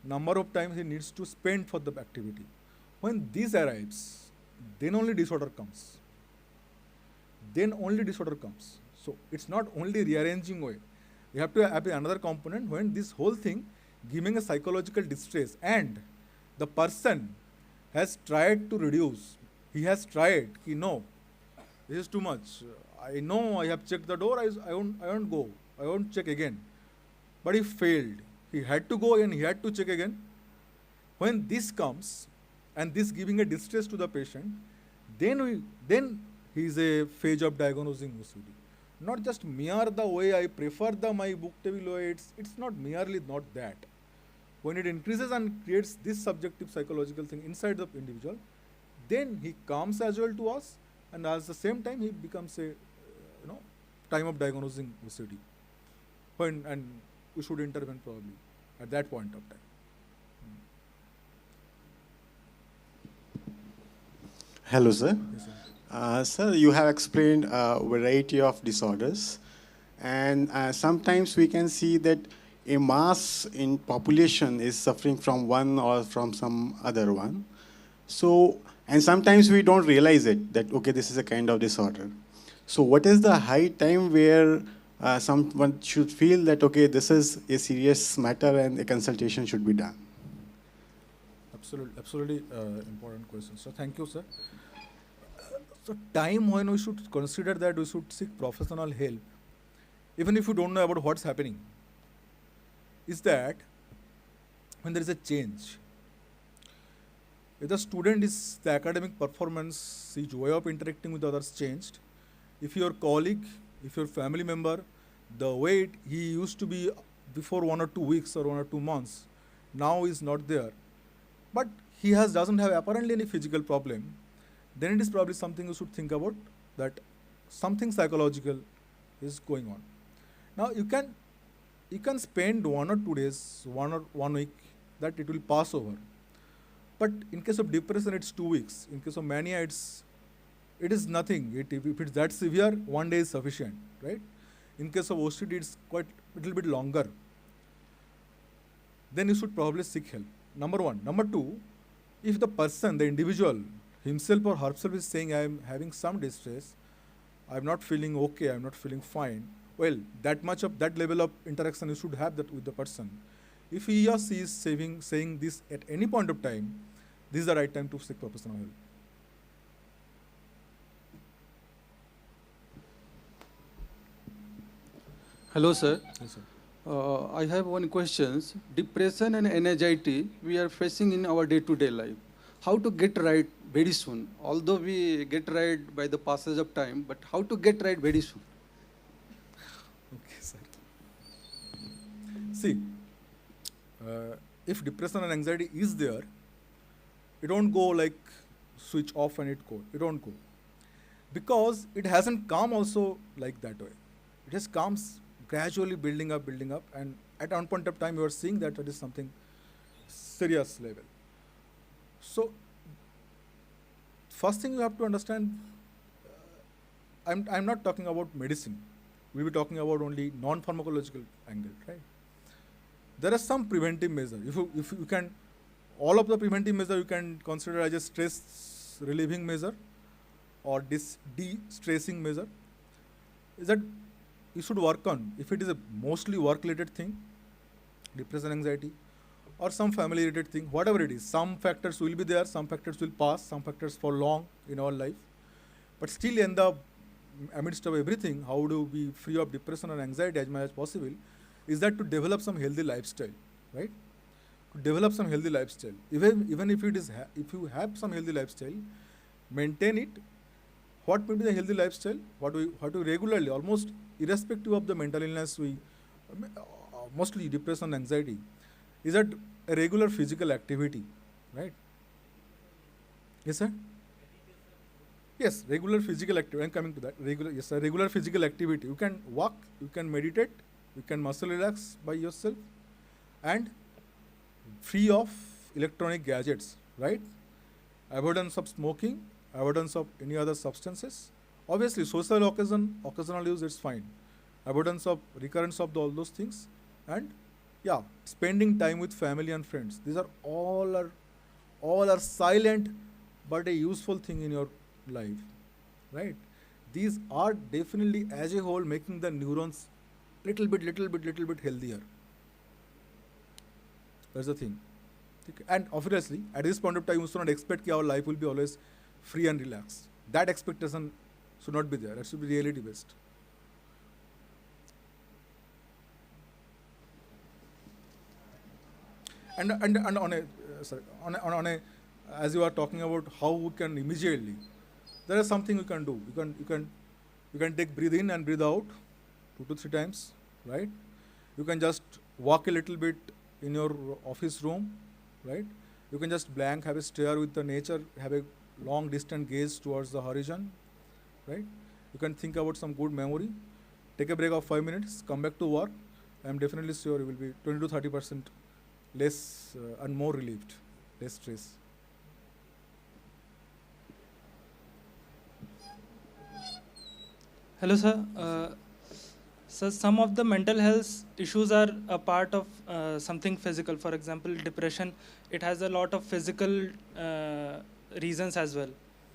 number of time he needs to spend for the activity. When this arrives, then only disorder comes. So it's not only rearranging way. You have to have another component when this whole thing giving a psychological distress and the person has tried to reduce. He has tried, no, this is too much. I know I have checked the door, I won't go. I won't check again. But he failed. He had to go again, he had to check again. When this comes, and this giving a distress to the patient, then he is a phase of diagnosing OCD. Not just mere the way I prefer my book table way, it's not merely not that. When it increases and creates this subjective psychological thing inside the individual, then he comes as well to us, and at the same time he becomes a time of diagnosing OCD. And we should intervene probably at that point of time. Hello, sir. Yes, sir. Sir, you have explained a variety of disorders, and sometimes we can see that a mass in population is suffering from one or from some other one. So, and sometimes we don't realize it, that, okay, this is a kind of disorder. So what is the high time where someone should feel that, okay, this is a serious matter and a consultation should be done? Absolutely important question. So thank you, sir. So time when we should consider that we should seek professional help, even if you don't know about what's happening, is that when there is a change. If the student is, the academic performance, his way of interacting with others changed, if your colleague, if your family member, the way he used to be before 1 or 2 weeks or 1 or 2 months, now is not there, but he doesn't have apparently any physical problem, then it is probably something you should think about, that something psychological is going on. Now you can spend 1 or 2 days, 1 week, that it will pass over. But in case of depression, it's 2 weeks. In case of mania, it is nothing. If it's that severe, 1 day is sufficient, right? In case of OCD, it's quite a little bit longer. Then you should probably seek help. Number one. Number two, if the person, the individual, himself or herself is saying, I am having some distress, I am not feeling okay, I am not feeling fine, well, that level of interaction you should have that with the person. If he or she is saying this at any point of time, this is the right time to seek professional help. Hello, sir. Yes, sir. I have one question. Depression and anxiety we are facing in our day-to-day life. How to get right very soon? Although we get right by the passage of time, but how to get right very soon? Okay, sir. See, if depression and anxiety is there, it don't go like switch off and it don't go. Because it hasn't come also like that way. It just comes gradually building up, and at one point of time you are seeing that it is something serious level. So, first thing you have to understand, I'm not talking about medicine. We'll be talking about only non-pharmacological angle, right? There are some preventive measures. If you can, all of the preventive measures you can consider as a stress relieving measure or de-stressing measure. Is that you should work on, if it is a mostly work-related thing, depression, anxiety, or some family-related thing, whatever it is, some factors will be there, some factors will pass, some factors for long in our life. But still in the amidst of everything, how do we free of depression and anxiety as much as possible, is that to develop some healthy lifestyle, right? To develop some healthy lifestyle. Even if it is if you have some healthy lifestyle, maintain it. What may be the healthy lifestyle? What we regularly, almost irrespective of the mental illness, mostly depression, anxiety, is that a regular physical activity, right? Yes, sir. Yes, regular physical activity. I'm coming to that. Yes, sir. Regular physical activity. You can walk, you can meditate, you can muscle relax by yourself, and free of electronic gadgets, right? Avoidance of smoking, avoidance of any other substances. Obviously, social occasional use, it's fine. Avoidance of recurrence of all those things, and yeah, spending time with family and friends. These are all are silent but a useful thing in your life, right? These are definitely, as a whole, making the neurons little bit healthier. That's the thing. Okay. And obviously, at this point of time, we should not expect that our life will be always free and relaxed. That expectation should not be there. It should be reality based. And on a on a as you are talking about how we can immediately, there is something you can do. You can take breathe in and breathe out 2 to 3 times, right? You can just walk a little bit in your office room, right? You can just blank, have a stare with the nature, have a long distant gaze towards the horizon, right? You can think about some good memory, take a break of 5 minutes, come back to work. I am definitely sure you will be 20 to 30% less and more relieved, less stress. Hello, sir. So some of the mental health issues are a part of something physical. For example, depression, it has a lot of physical reasons as well.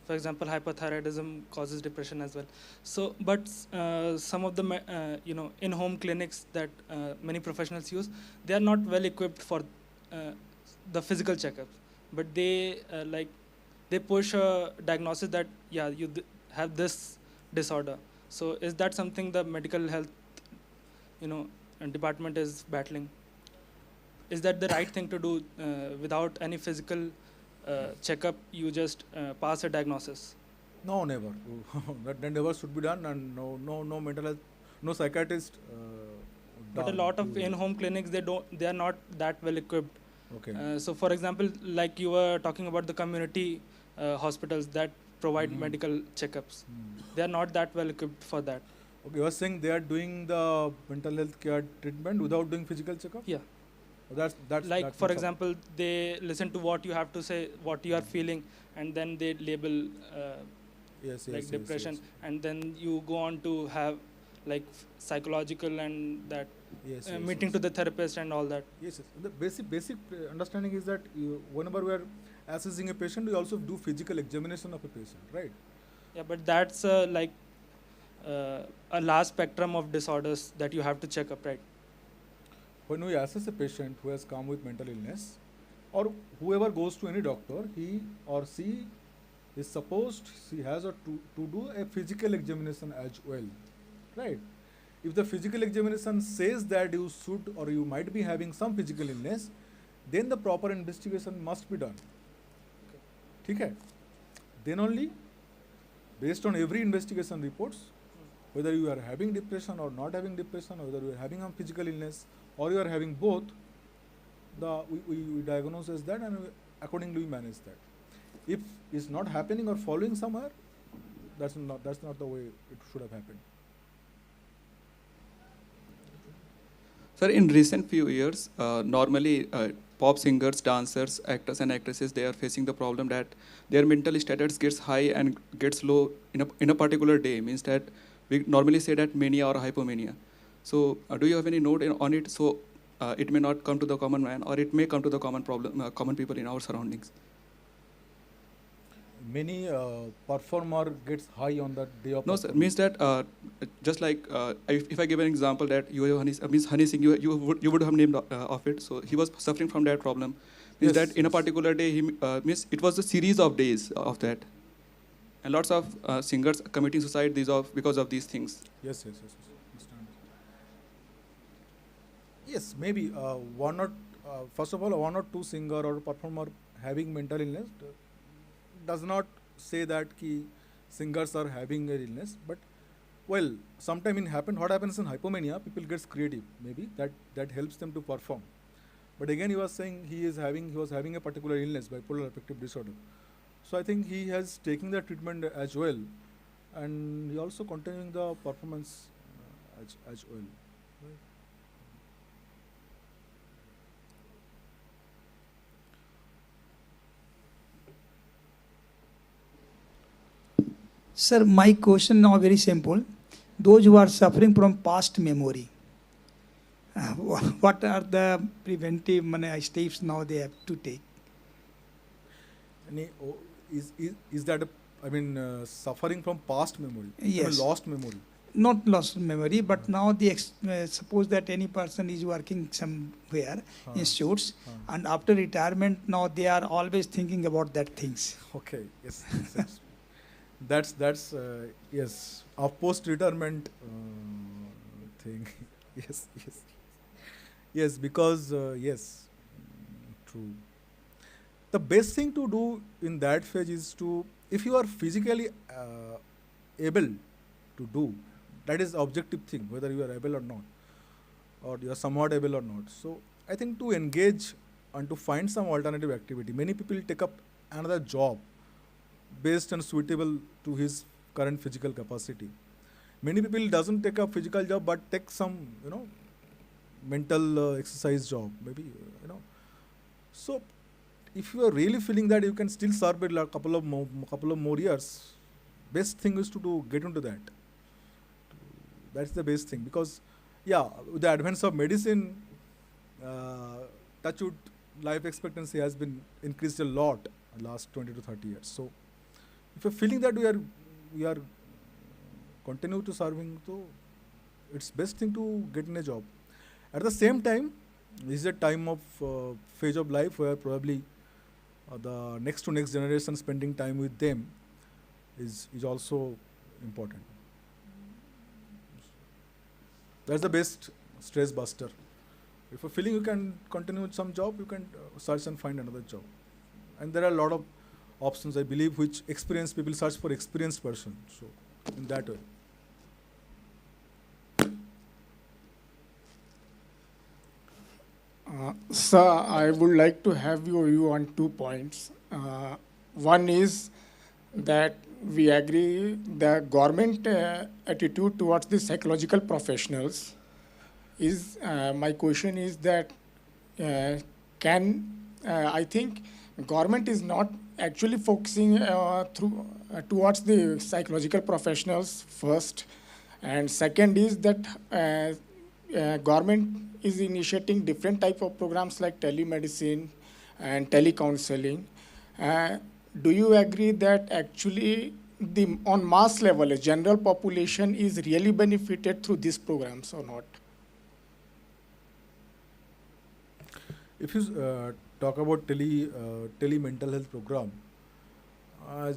For example, hypothyroidism causes depression as well. So, but some of the in-home clinics that many professionals use, they are not well equipped for the physical checkup. But they they push a diagnosis that you have this disorder. So is that something the medical health, department is battling? Is that the right thing to do without any physical checkup? You just pass a diagnosis. No, never. That never should be done, and no mental health, no psychiatrist. But a lot of in-home clinics, they are not that well equipped. Okay. So, for example, like you were talking about the community hospitals that provide medical checkups, they are not that well equipped for that. Okay, you are saying they are doing the mental health care treatment without doing physical checkup? Yeah. That's like, for example, they listen to what you have to say, what you are feeling, and then they label depression, yes. and then you go on to have psychological and that meeting to the therapist and all that. Yes. The basic understanding is that whenever we are assessing a patient, we also do physical examination of a patient, right? Yeah, but that's a large spectrum of disorders that you have to check up, right? When we assess a patient who has come with mental illness, or whoever goes to any doctor, he or she is supposed, she has to do a physical examination as well, right? If the physical examination says that you should or you might be having some physical illness, then the proper investigation must be done. Okay. Then only, based on every investigation reports, whether you are having depression or not having depression, or whether you are having a physical illness or you are having both, we diagnose as that, and accordingly we manage that. If it's not happening or following somewhere, that's not the way it should have happened. Sir, in recent few years, normally pop singers, dancers, actors and actresses, they are facing the problem that their mental status gets high and gets low in a particular day. Means that we normally say that mania or hypomania. So do you have any note on it? So it may not come to the common man, or it may come to the common people in our surroundings. Many performer gets high on that day of. No, sir. Means that just like if I give an example that Honey Singh, you would have named of it. So he was suffering from that problem. Means that in a particular day, he means it was a series of days of that, and lots of singers committing suicide because of these things. Yes, yes, yes, yes. Understand. Yes, maybe one or first of all, one or two singer or performer having mental illness does not say that ki singers are having an illness, but well, sometime in happen. What happens in hypomania? People gets creative. Maybe that helps them to perform. But again, he was saying he was having a particular illness, bipolar affective disorder. So I think he has taken the treatment as well, and he also continuing the performance as well. Right. Sir, my question now very simple. Those who are suffering from past memory, what are the preventive steps now they have to take? Is that suffering from past memory? Yes. Lost memory. Not lost memory, but now suppose that any person is working somewhere in shoots, and after retirement, now they are always thinking about that things. Okay. Yes. Yes. That's yes. A post-retirement thing. Yes. Yes. Yes. Because yes. True. The best thing to do in that phase is to, if you are physically able to do, that is objective thing, whether you are able or not, or you are somewhat able or not. So I think to engage and to find some alternative activity. Many people take up another job based and suitable to his current physical capacity. Many people doesn't take a physical job but take some mental exercise job maybe. So if you are really feeling that you can still serve it like couple of more years, best thing is to get into that. That's the best thing, because with the advance of medicine, touch wood, life expectancy has been increased a lot in the last 20 to 30 years. So if you're feeling that we are continue to serving, so it's best thing to get in a job. At the same time, this is a time of phase of life where probably the next generation spending time with them is also important. That's the best stress buster. If you're feeling you can continue with some job, you can search and find another job. And there are a lot of options, I believe, which experienced people search for experienced person. So in that way. Sir, I would like to have your view on 2 points. One is that we agree the government attitude towards the psychological professionals is, my question is that I think government is not actually focusing towards the psychological professionals first, and second is that government is initiating different type of programs like telemedicine and telecounseling. Do you agree that actually on mass level, a general population is really benefited through these programs or not? If you talk about tele mental health program,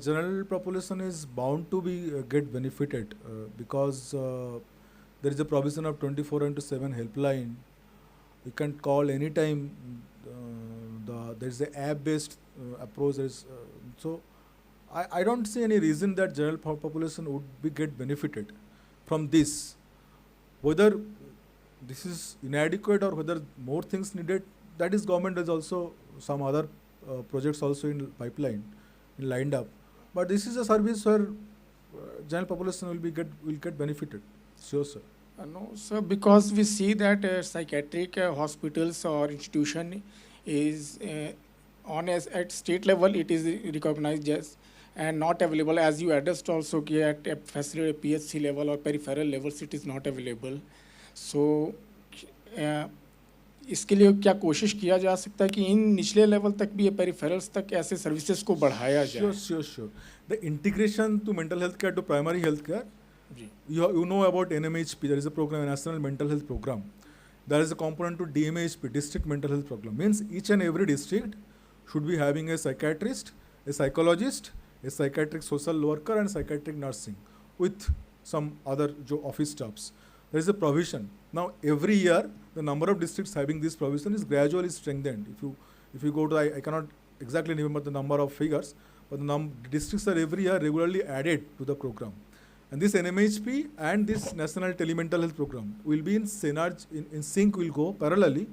general population is bound to be get benefited because there is a provision of 24/7 helpline. You can call anytime. There is an app-based approach. So I don't see any reason that general population would be get benefited from this. Whether this is inadequate or whether more things needed, that is government has also some other projects also in pipeline, lined up. But this is a service where general population will get benefited. Sure, sir. No, sir, because we see that psychiatric hospitals or institution is at state level it is recognized as and not available, as you addressed also at a facility PHC level or peripheral levels it is not available. So इसके लिए क्या कोशिश किया जा सकता है कि इन निचले लेवल तक भी ये पेरिफेरल्स तक ऐसे सर्विसेज को बढ़ाया जाए? Sure. The integration to mental health care to primary health care. You know about NMHP, there is a program, National Mental Health Program. There is a component to DMHP, District Mental Health Program. Means each and every district should be having a psychiatrist, a psychologist, a psychiatric social worker and psychiatric nursing with some other office staffs. There is a provision. Now every year the number of districts having this provision is gradually strengthened. If you go to, I cannot exactly remember the number of figures, but the districts are every year regularly added to the program. And this NMHP and this National Telemental Health Program will be in synergy, in sync, will go parallelly.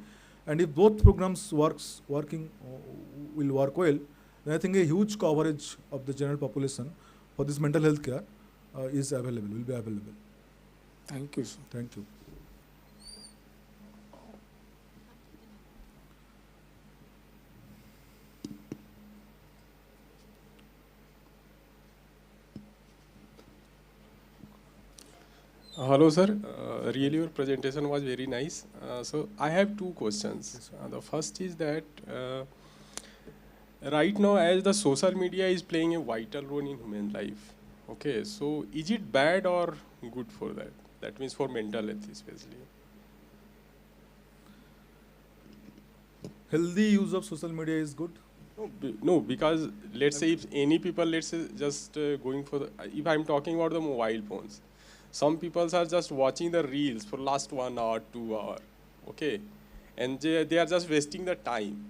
And if both programs will work well, then I think a huge coverage of the general population for this mental health care will be available. Thank you, sir. Thank you. Hello, sir. Really, your presentation was very nice. So I have two questions. The first is that right now, as the social media is playing a vital role in human life, okay, so is it bad or good for that? That means for mental health especially. Healthy use of social media is good. No, because let's say if any people, let's say just going for the, if I'm talking about the mobile phones, some people are just watching the reels for last 1 hour, 2 hour, okay, and they are just wasting the time.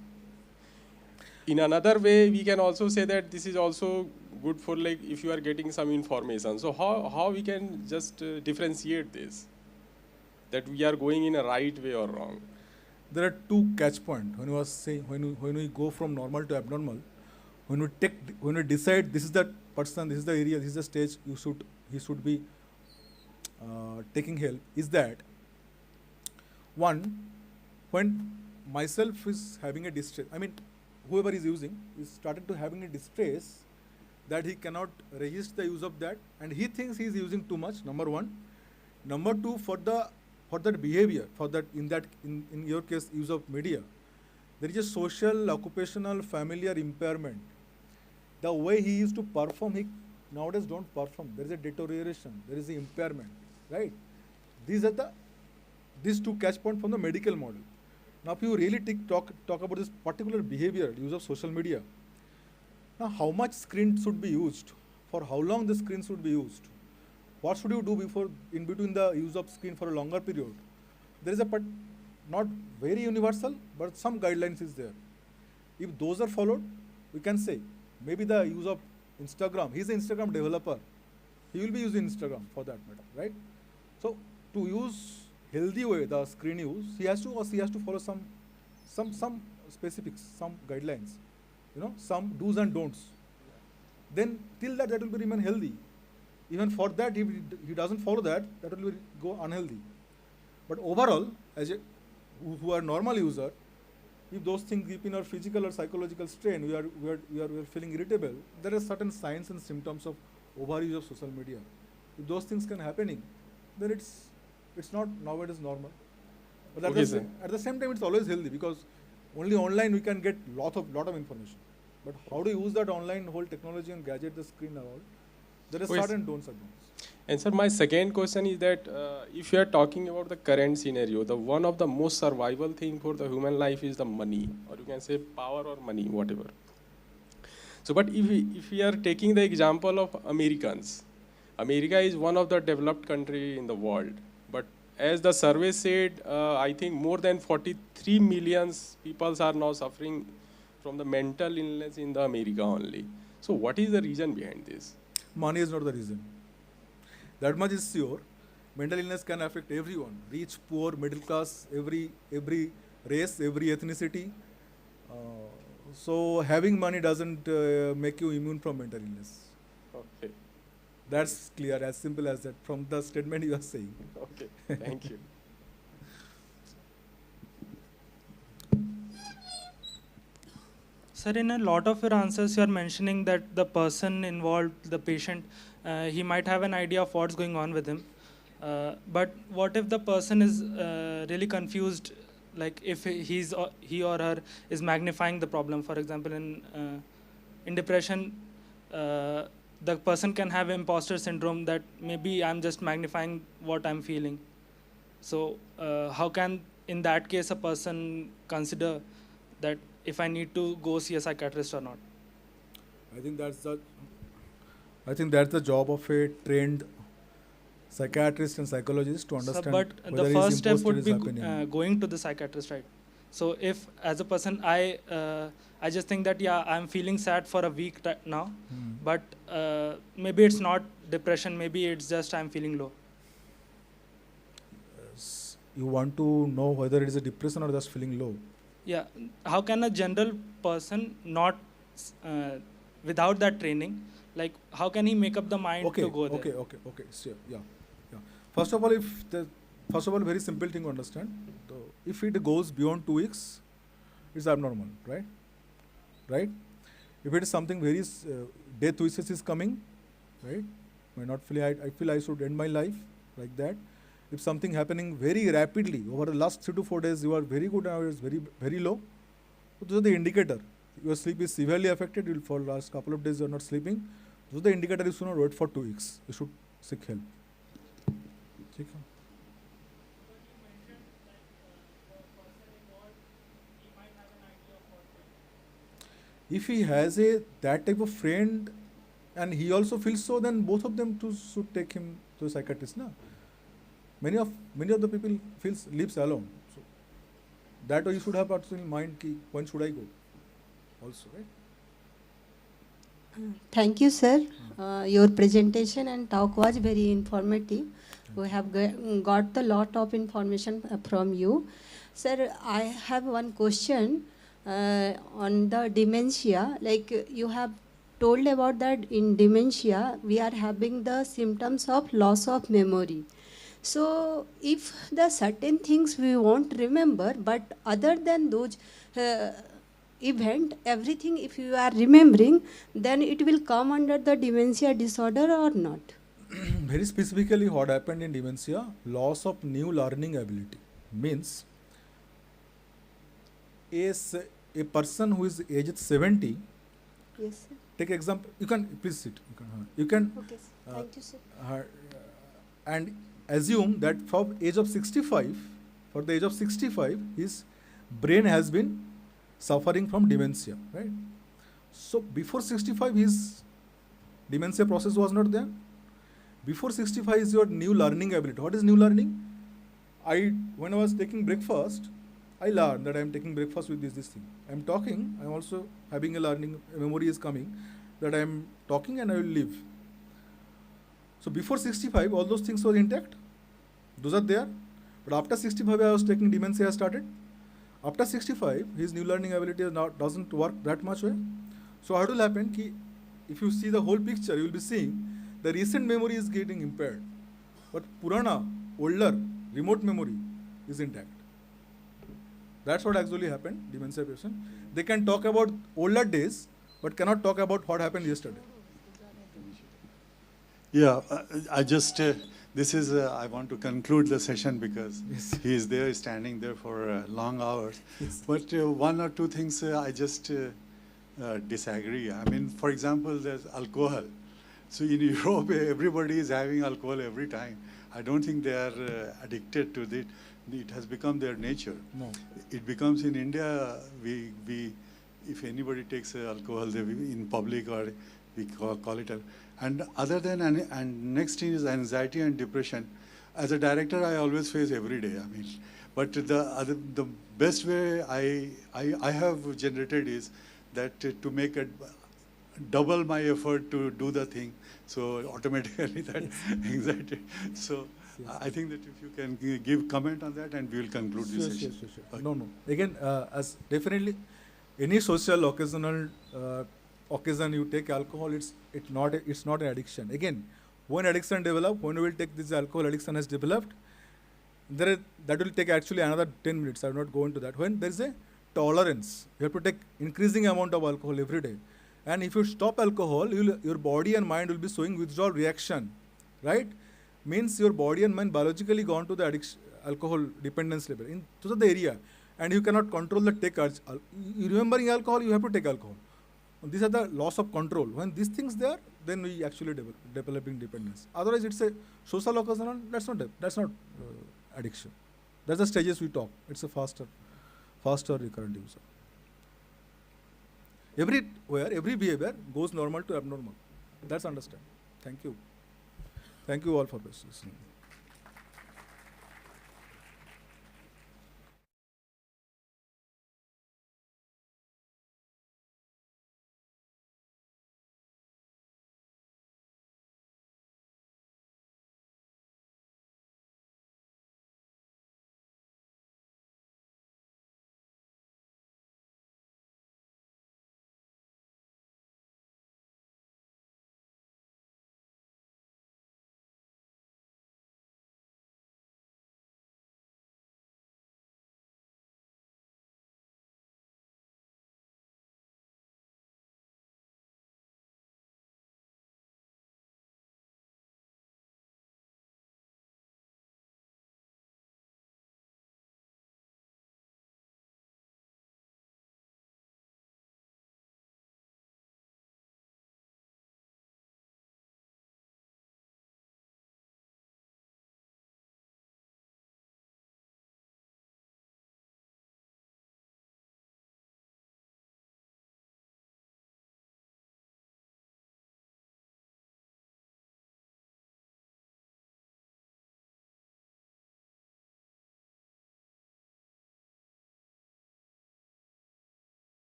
In another way, we can also say that this is also good for, like, if you are getting some information. So how we can just differentiate this, that we are going in a right way or wrong? There are two catch points when you are saying, when we go from normal to abnormal. When we decide this is the person, this is the area, this is the stage he should be taking help, is that one, when myself is having a distress, I mean whoever is using is started to having a distress that he cannot resist the use of that, and he thinks he is using too much, number one. Number two, for that behavior, in your case use of media, there is a social, occupational, familiar impairment. The way he used to perform, he nowadays don't perform. There is a deterioration, there is an impairment, right? These two catch points from the medical model. Now if you really talk about this particular behavior, use of social media, now how much screen should be used, for how long the screen should be used, what should you do in between the use of screen for a longer period? There is not very universal, but some guidelines is there. If those are followed, we can say, maybe the use of Instagram, he's an Instagram developer, he will be using Instagram for that matter, right? So to use healthy way the screen use, he has to follow some specifics, some guidelines, some do's and don'ts. Then till that will be remain healthy. Even for that, if he doesn't follow that will go unhealthy. But overall, who are normal user, if those things keep in our physical or psychological strain, we are feeling irritable, there are certain signs and symptoms of overuse of social media. If those things can happening, then it's not nowadays normal. But at the same time, it's always healthy, because only online we can get lot of information. But how to use that online whole technology and gadget, the screen and all, there is certain don'ts and don'ts. And sir, my second question is that if you are talking about the current scenario, the one of the most survival thing for the human life is the money, or you can say power or money, whatever. So, but if we are taking the example of Americans, America is one of the developed country in the world. But as the survey said, I think more than 43 million people are now suffering from the mental illness in the America only. So what is the reason behind this? Money is not the reason. That much is sure. Mental illness can affect everyone, rich, poor, middle class, every race, every ethnicity. So having money doesn't make you immune from mental illness. Okay. That's clear, as simple as that, from the statement you are saying. Okay, thank you. Sir, in a lot of your answers, you are mentioning that the person involved, the patient, he might have an idea of what's going on with him. But what if the person is really confused, like if he or her is magnifying the problem? For example, in depression, the person can have imposter syndrome, that maybe I'm just magnifying what I'm feeling. So how can, in that case, a person consider that if I need to go see a psychiatrist or not? I think that's the I think that's the job of a trained psychiatrist and psychologist to So, understand but whether the his first step imposture would is be happening. going to the psychiatrist, right? So if as a person I just think that yeah, I'm feeling sad for a week now, but maybe it's not depression, maybe it's just I'm feeling low. You want to know whether it is a depression or just feeling low. Yeah, how can a general person not without that training, like how can he make up the mind to go there? Okay. So, yeah. First of all, very simple thing to understand. So, if it goes beyond 2 weeks, it's abnormal, right? Right? If it is something very death wishes is coming, right? I feel I should end my life like that. If something happening very rapidly over the last 3 to 4 days, you are very good and it's very very low. So those are the indicator. Your sleep is severely affected. You'll for last couple of days you are not sleeping. Those are the indicator. You should not wait for 2 weeks. You should seek help. ठीक है? If he has that type of friend and he also feels so, then both of them too should take him to a psychiatrist. Na? Many of the people lives alone. So that way you should have also in mind ki when should I go also, right? Thank you, sir. Your presentation and talk was very informative. We have got a lot of information from you. Sir, I have one question on the dementia. Like you have told about that in dementia, we are having the symptoms of loss of memory. So if the certain things we won't remember, but other than those event, everything if you are remembering, then it will come under the dementia disorder or not? Very specifically what happened in dementia, loss of new learning ability. Means a person who is aged 70, Yes, sir. take example, you can please sit, you can Okay, sir. Thank you, sir. and assume that from age of 65, for the age of 65, his brain has been suffering from dementia, right? So before 65, his dementia process was not there. Before 65 is your new learning ability. What is new learning? When I was taking breakfast, I learned that I am taking breakfast with this thing. I am talking, I am also having a memory is coming, that I am talking and I will live. So before 65, all those things were intact. Those are there. But after 65, I was taking dementia started. After 65, his new learning ability doesn't work that much way. So what will happen? If you see the whole picture, you will be seeing the recent memory is getting impaired. But Purana, older, remote memory is intact. That's what actually happened, dementia patient. They can talk about older days, but cannot talk about what happened yesterday. Yeah, I just, I want to conclude the session because he is there, standing there for long hours. Yes. But one or two things I just disagree. I mean, for example, there's alcohol. So in Europe, everybody is having alcohol every time. I don't think they are addicted to it. It has become their nature. No. It becomes in India, if anybody takes alcohol in public, or we call it and other than, and next thing is anxiety and depression. As a director, I always face every day. I mean, but the best way I have generated is that to make double my effort to do the thing. So automatically that anxiety. So yes. I think that if you can give comment on that, and we will conclude this session. Sure. Okay. No. Again, as definitely any social occasional occasion you take alcohol, it's not an addiction. Again, when addiction develops, when you will take this alcohol addiction has developed, that will take actually another 10 minutes. I will not go into that. When there is a tolerance, you have to take increasing amount of alcohol every day. And if you stop alcohol, your body and mind will be showing withdrawal reaction, right? Means your body and mind biologically gone to the alcohol dependence level. Those are the area. And you cannot control the take urge. You remembering alcohol, you have to take alcohol. These are the loss of control. When these things there, then we actually developing dependence. Otherwise, it's a social occasional. That's not addiction. That's the stages we talk. It's a faster recurrent user. Every behavior goes normal to abnormal. That's understand. Thank you. Thank you all for this listening.